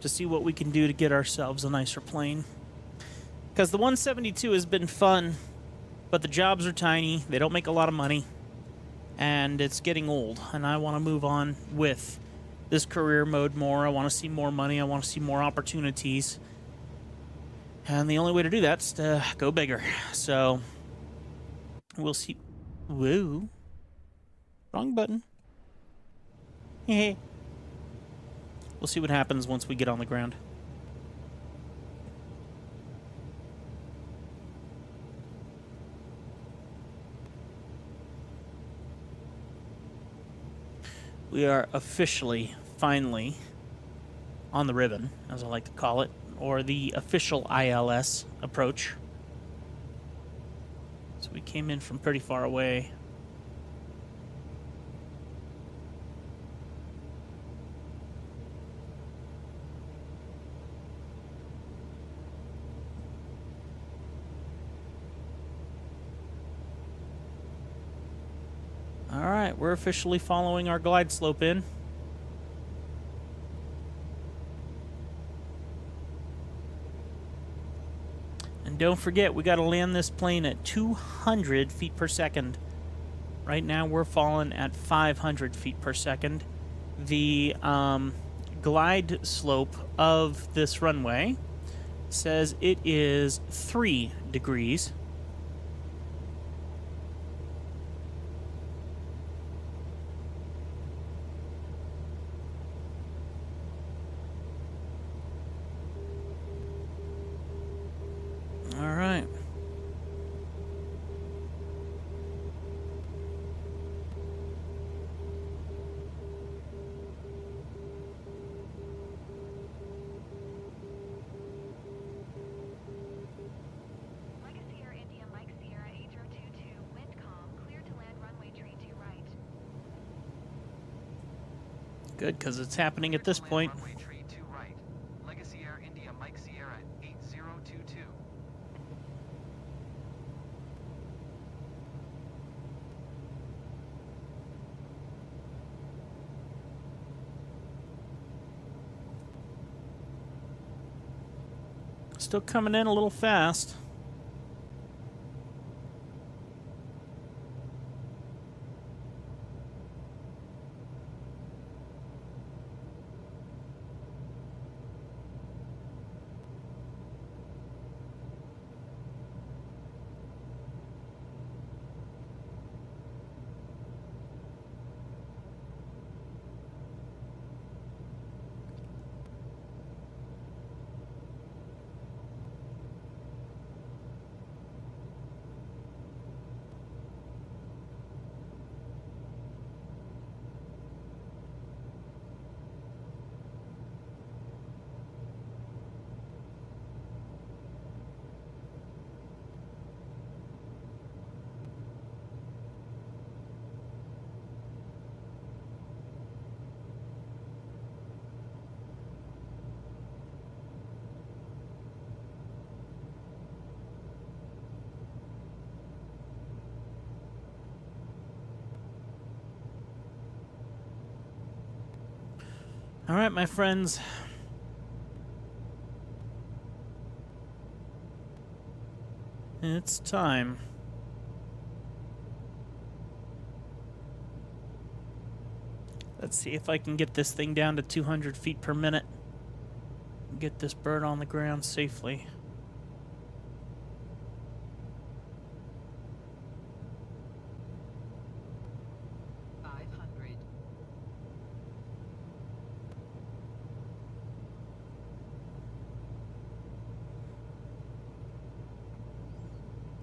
to see what we can do to get ourselves a nicer plane. Because the 172 has been fun, but the jobs are tiny, they don't make a lot of money, and it's getting old, and I want to move on with this career mode more. I want to see more money, I want to see more opportunities, and the only way to do that is to go bigger. So we'll see. Whoa. Wrong button. We'll see what happens once we get on the ground. We are officially, finally, on the ribbon, as I like to call it, or the official ILS approach. So we came in from pretty far away. Alright, we're officially following our glide slope in. And don't forget, we got to land this plane at 200 feet per second. Right now we're falling at 500 feet per second. The glide slope of this runway says it is 3 degrees. All right. Legacy Air India Mike Sierra 8022, wind calm, clear to land runway tree to right. Good, because it's happening at this point. Runway tree to right. Legacy Air India Mike Sierra 8022. Still coming in a little fast. All right, my friends. It's time. Let's see if I can get this thing down to 200 feet per minute. Get this bird on the ground safely.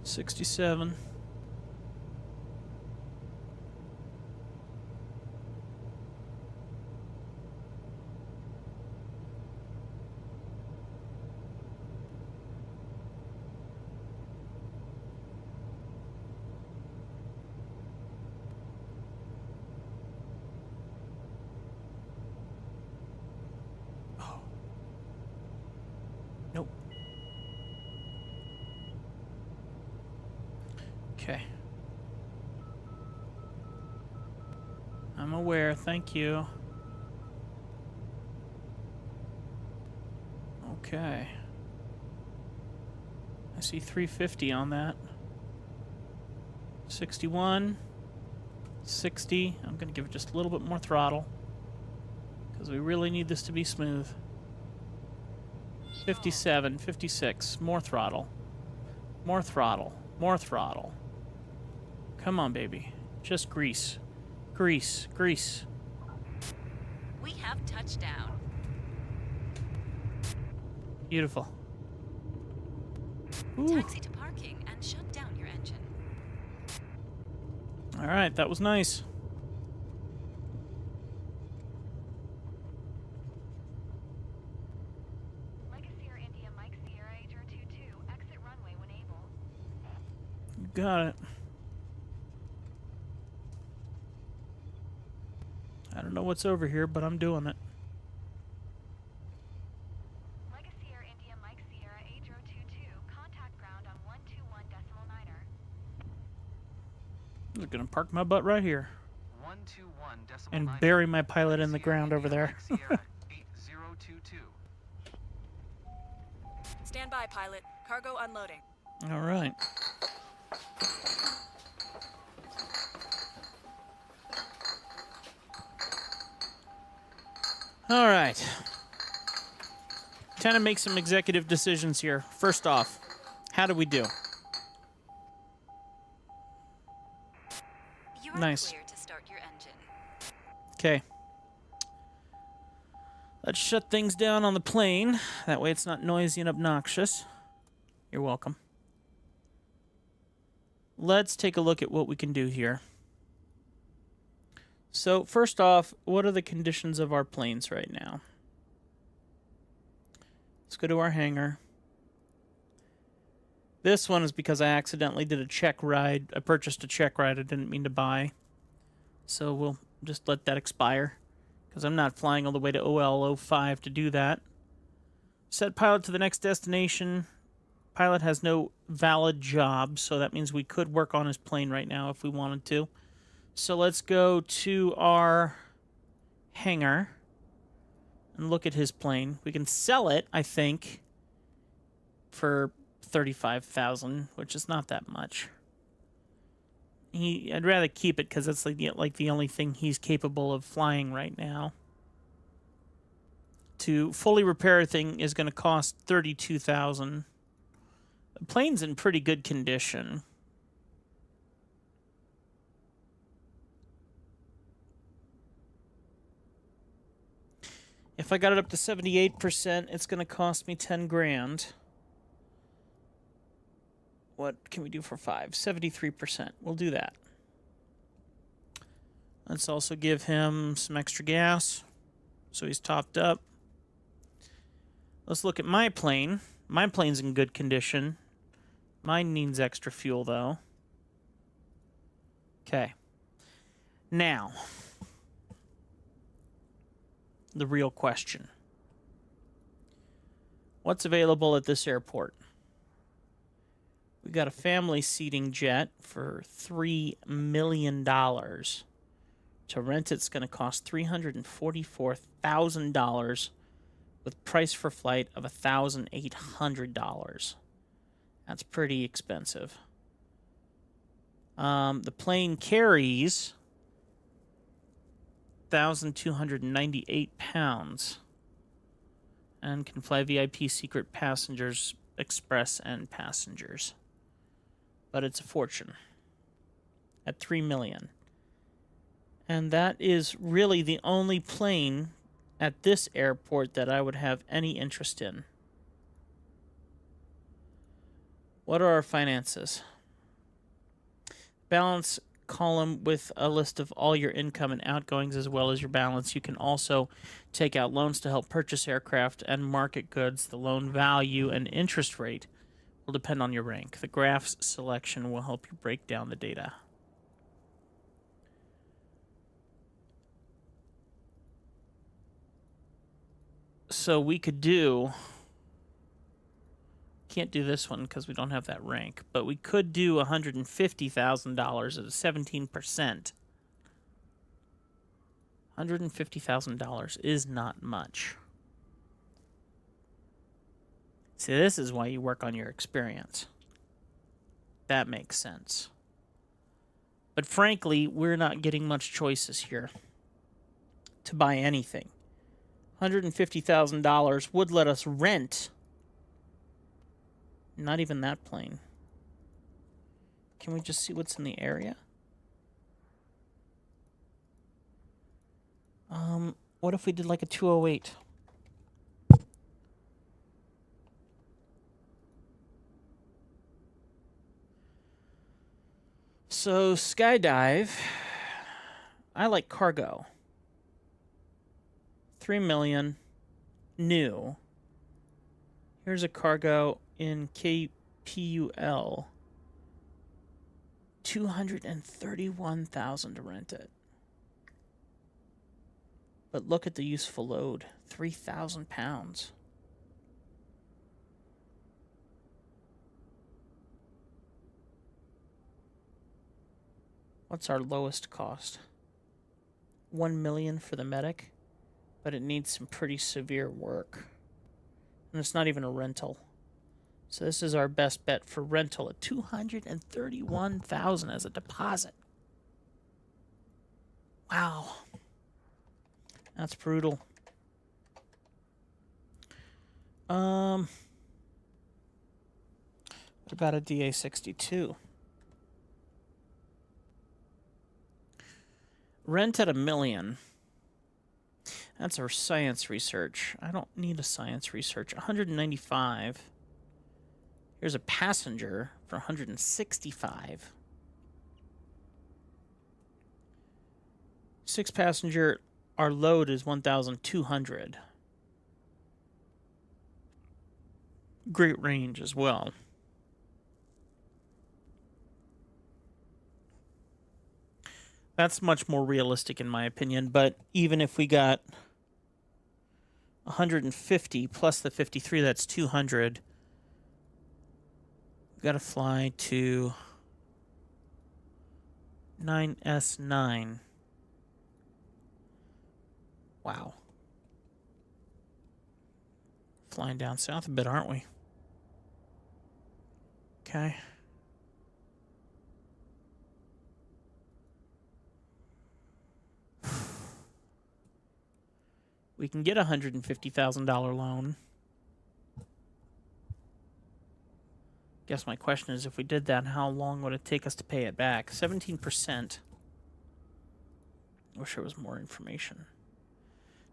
$67. Okay. I'm aware, thank you. Okay. I see 350 on that. 61. 60. I'm going to give it just a little bit more throttle, because we really need this to be smooth. 57, 56. More throttle. More throttle. More throttle. Come on, baby. Just grease. Grease. Grease. We have touchdown. Beautiful. Ooh. Taxi to parking and shut down your engine. All right, that was nice. Legacy Air India Mike Sierra 8022, exit runway when able. You got it. I don't know what's over here, but I'm doing it. Legacy Air India Mike Sierra 8022, contact ground on 121.9er. I'm gonna park my butt right here 121.9 and bury my pilot in the ground over there. Sierra 8022. Stand by, pilot. Cargo unloading. All right. All right. Time to make some executive decisions here. First off, how do we do? You are Nice. clear to start your engine. Okay. Let's shut things down on the plane. That way it's not noisy and obnoxious. You're welcome. Let's take a look at what we can do here. So, first off, what are the conditions of our planes right now? Let's go to our hangar. This one is because I accidentally did a check ride. I purchased a check ride I didn't mean to buy. So we'll just let that expire, because I'm not flying all the way to OL05 to do that. Set pilot to the next destination. Pilot has no valid job, so that means we could work on his plane right now if we wanted to. So let's go to our hangar and look at his plane. We can sell it, I think, for $35,000, which is not that much. I'd rather keep it because that's like the only thing he's capable of flying right now. To fully repair a thing is going to cost $32,000. The plane's in pretty good condition. If I got it up to 78%, it's going to cost me 10 grand. What can we do for 5? 73%. We'll do that. Let's also give him some extra gas, so he's topped up. Let's look at my plane. My plane's in good condition. Mine needs extra fuel, though. Okay. Now, the real question. What's available at this airport? We got a family seating jet for $3 million. To rent it's going to cost $344,000 with price for flight of $1,800. That's pretty expensive. The plane carries 1,298 pounds and can fly VIP secret passengers, express, and passengers. But it's a fortune at $3 million. And that is really the only plane at this airport that I would have any interest in. What are our finances? Balance column with a list of all your income and outgoings as well as your balance. You can also take out loans to help purchase aircraft and market goods. The loan value and interest rate will depend on your rank. The graphs selection will help you break down the data. So we could do can't do this one because we don't have that rank, but we could do $150,000 at a 17%. $150,000 is not much. See, this is why you work on your experience. That makes sense. But frankly, we're not getting much choices here to buy anything. $150,000 would let us rent. Not even that plane. Can we just see what's in the area? What if we did like a 208? So, skydive. I like cargo. 3 million. New. Here's a cargo in KPUL. 231,000 to rent it. But look at the useful load. 3,000 pounds. What's our lowest cost? 1 million for the medic, but it needs some pretty severe work. And it's not even a rental. So this is our best bet for rental at 231,000 as a deposit. Wow. That's brutal. What about a DA62? Rent at $1 million. That's our science research. I don't need a science research. 195. Here's a passenger for 165. 6 passenger. Our load is 1,200. Great range as well. That's much more realistic in my opinion, but even if we got 150 plus the 53, that's 200. We've got to fly to 9S9. Wow. Flying down south a bit, aren't we? Okay. We can get a $150,000 loan. Guess my question is, if we did that, how long would it take us to pay it back? 17%. I wish there was more information.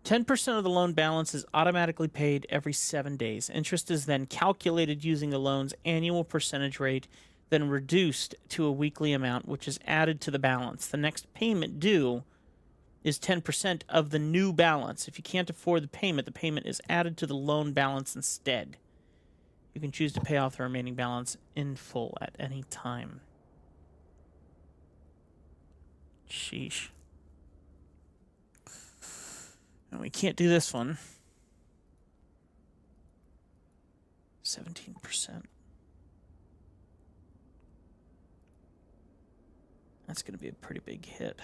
10% of the loan balance is automatically paid every 7 days. Interest is then calculated using the loan's annual percentage rate, then reduced to a weekly amount, which is added to the balance. The next payment due is 10% of the new balance. If you can't afford the payment is added to the loan balance instead. You can choose to pay off the remaining balance in full at any time. Sheesh. And we can't do this one. 17%. That's going to be a pretty big hit.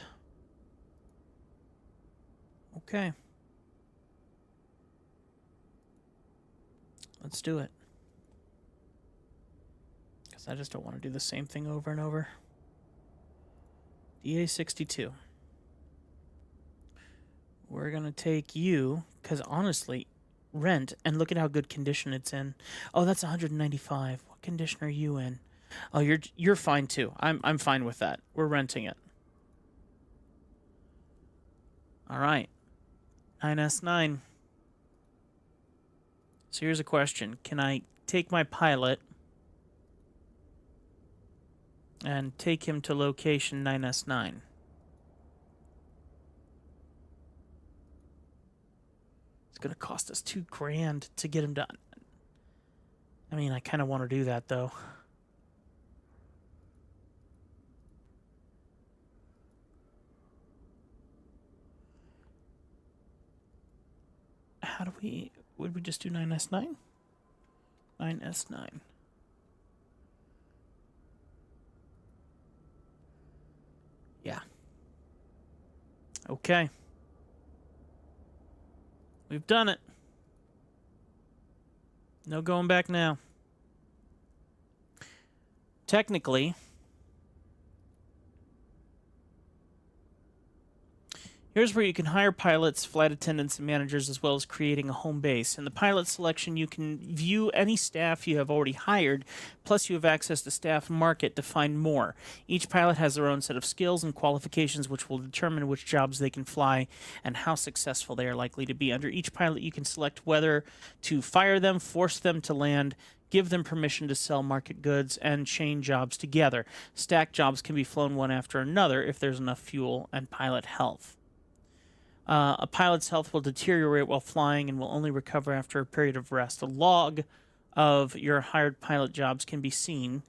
Okay. Let's do it. Because I just don't want to do the same thing over and over. DA62. We're going to take you, because honestly, rent, and look at how good condition it's in. Oh, that's 195. What condition are you in? Oh, you're fine too. I'm fine with that. We're renting it. All right. 9S9. So here's a question. Can I take my pilot and take him to location 9S9? It's going to cost us $2,000 to get him done. I mean, I kind of want to do that, though. How do we... Would we just do 9S9? 9S9. Okay. We've done it. No going back now. Technically, here's where you can hire pilots, flight attendants, and managers, as well as creating a home base. In the pilot selection, you can view any staff you have already hired, plus you have access to staff market to find more. Each pilot has their own set of skills and qualifications, which will determine which jobs they can fly and how successful they are likely to be. Under each pilot, you can select whether to fire them, force them to land, give them permission to sell market goods, and chain jobs together. Stacked jobs can be flown one after another if there's enough fuel and pilot health. A pilot's health will deteriorate while flying and will only recover after a period of rest. A log of your hired pilot jobs can be seen.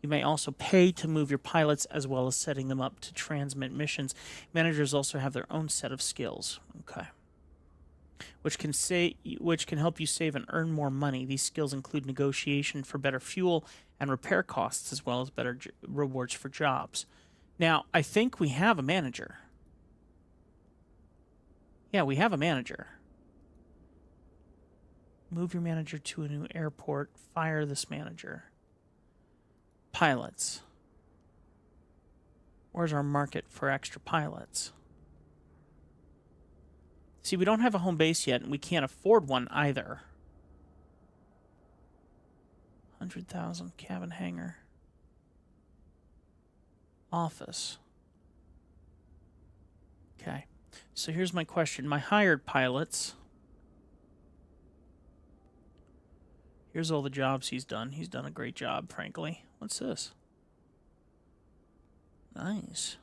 You may also pay to move your pilots as well as setting them up to transmit missions. Managers also have their own set of skills. Okay. Which can help you save and earn more money. These skills include negotiation for better fuel and repair costs, as well as better rewards for jobs. Now, I think we have a manager. Yeah, we have a manager. Move your manager to a new airport. Fire this manager. Pilots. Where's our market for extra pilots? See, we don't have a home base yet, and we can't afford one either. 100,000 cabin hangar. Office. Okay. So here's my question. My hired pilots. Here's all the jobs he's done. He's done a great job, frankly. What's this? Nice.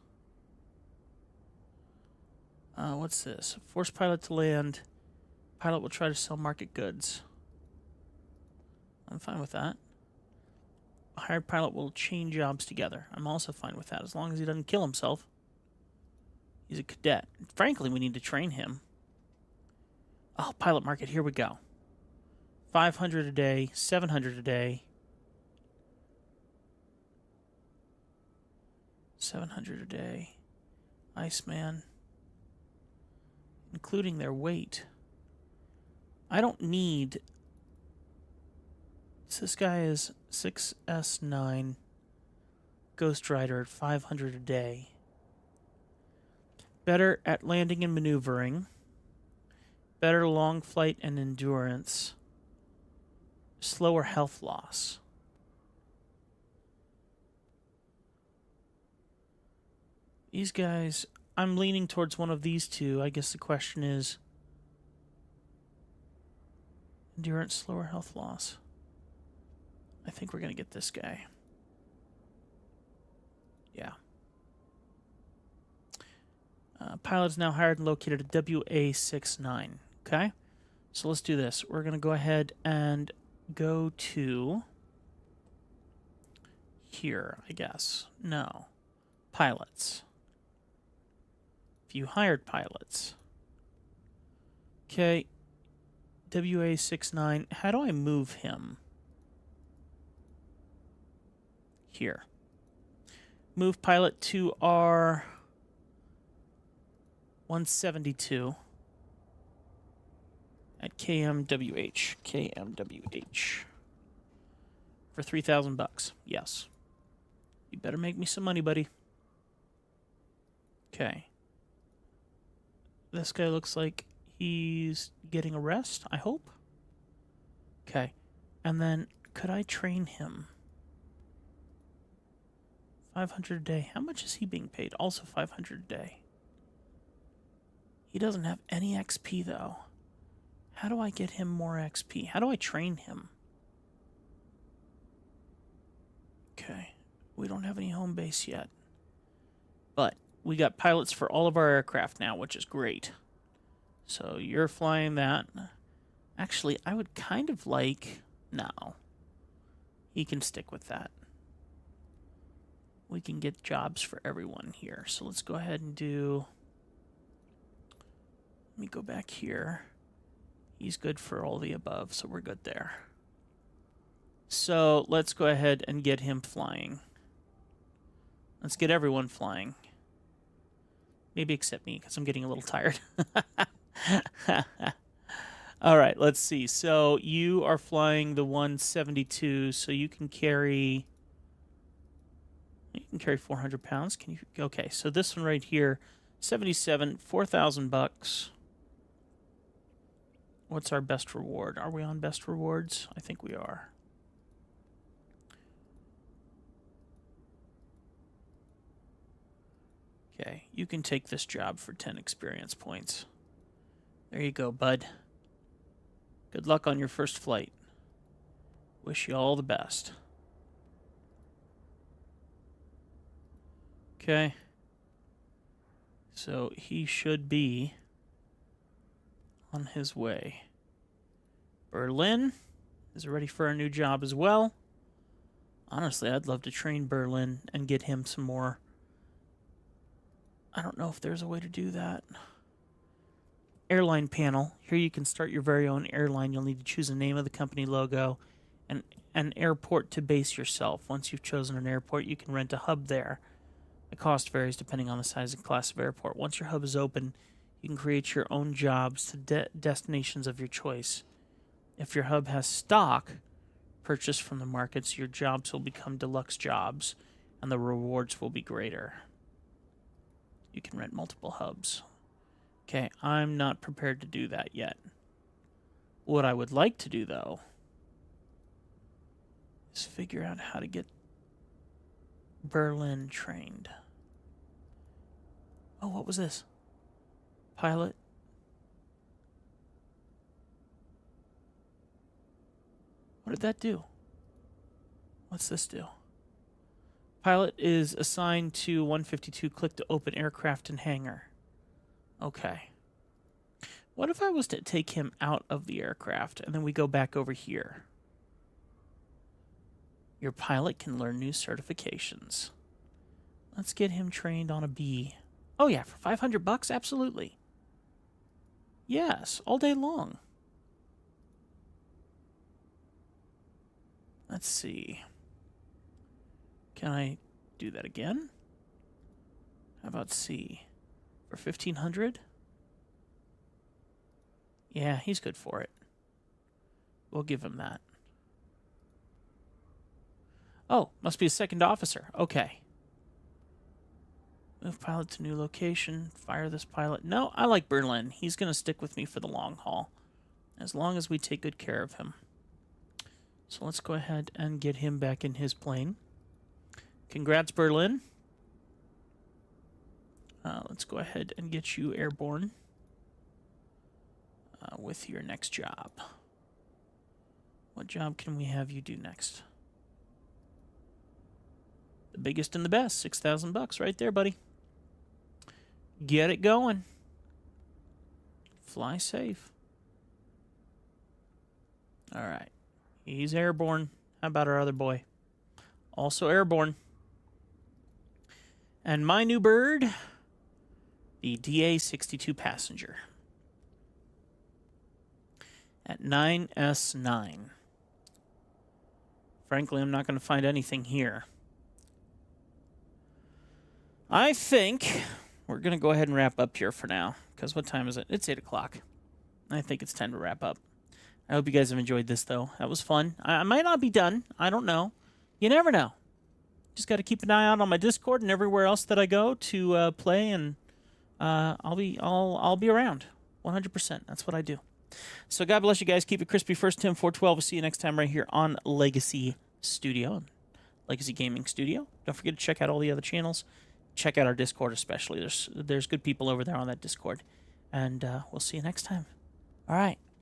What's this? Force pilot to land. Pilot will try to sell market goods. I'm fine with that. A hired pilot will chain jobs together. I'm also fine with that, as long as he doesn't kill himself. He's a cadet. Frankly, we need to train him. Oh, pilot market, here we go. 500 a day, 700 a day. 700 a day. Iceman. Including their weight. I don't need... So this guy is 6S9. Ghost Rider at 500 a day. Better at landing and maneuvering. Better long flight and endurance. Slower health loss. These guys, I'm leaning towards one of these two. I guess the question is endurance, slower health loss. I think we're going to get this guy. Yeah. Pilot is now hired and located at WA69. Okay? So let's do this. We're going to go ahead and go to here, I guess. No. Pilots. View hired pilots. Okay. WA69. How do I move him? Here. Move pilot to R 172 at KMWH. KMWH. For $3,000. Yes. You better make me some money, buddy. Okay. This guy looks like he's getting a rest, I hope. Okay. And then, could I train him? 500 a day. How much is he being paid? Also 500 a day. He doesn't have any XP, though. How do I get him more XP? How do I train him? Okay. We don't have any home base yet. But we got pilots for all of our aircraft now, which is great. So you're flying that. Actually, I would kind of like... No. He can stick with that. We can get jobs for everyone here. So let's go ahead and do... Let me go back here. He's good for all the above, so we're good there. So let's go ahead and get him flying. Let's get everyone flying. Maybe except me, because I'm getting a little tired. All right, let's see. So you are flying the 172, so you can carry 400 pounds. Can you? Okay, so this one right here, 77, 4,000 bucks. What's our best reward? Are we on best rewards? I think we are. Okay, you can take this job for 10 experience points. There you go, bud. Good luck on your first flight. Wish you all the best. Okay. So he should be on his way. Berlin is ready for a new job as well. Honestly, I'd love to train Berlin and get him some more. I don't know if there's a way to do that. Airline panel. Here you can start your very own airline. You'll need to choose a name of the company logo and an airport to base yourself. Once you've chosen an airport, you can rent a hub there. The cost varies depending on the size and class of airport. Once your hub is open, you can create your own jobs to destinations of your choice. If your hub has stock purchased from the markets, your jobs will become deluxe jobs, and the rewards will be greater. You can rent multiple hubs. Okay, I'm not prepared to do that yet. What I would like to do, though, is figure out how to get Berlin trained. Oh, what was this? Pilot. What did that do? What's this do? Pilot is assigned to 152. Click to open aircraft and hangar. Okay. What if I was to take him out of the aircraft and then we go back over here? Your pilot can learn new certifications. Let's get him trained on a B. Oh yeah, for 500 bucks? Absolutely. Yes, all day long. Let's see. Can I do that again? How about C? For 1,500? Yeah, he's good for it. We'll give him that. Oh, must be a second officer. Okay. Move pilot to new location. Fire this pilot. No, I like Berlin. He's going to stick with me for the long haul. As long as we take good care of him. So let's go ahead and get him back in his plane. Congrats, Berlin. Let's go ahead and get you airborne with your next job. What job can we have you do next? The biggest and the best. 6,000 bucks right there, buddy. Get it going. Fly safe. All right. He's airborne. How about our other boy? Also airborne. And my new bird, the DA-62 passenger. At 9S9. Frankly, I'm not going to find anything here. I think we're going to go ahead and wrap up here for now. Because what time is it? It's 8 o'clock. I think it's time to wrap up. I hope you guys have enjoyed this, though. That was fun. I might not be done. I don't know. You never know. Just got to keep an eye out on my Discord and everywhere else that I go to play, and I'll be around. 100%. That's what I do. So God bless you guys. Keep it crispy. First Tim 412. We'll see you next time right here on Legacy Studio, Legacy Gaming Studio. Don't forget to check out all the other channels. Check out our Discord especially. There's good people over there on that Discord, and we'll see you next time. All right.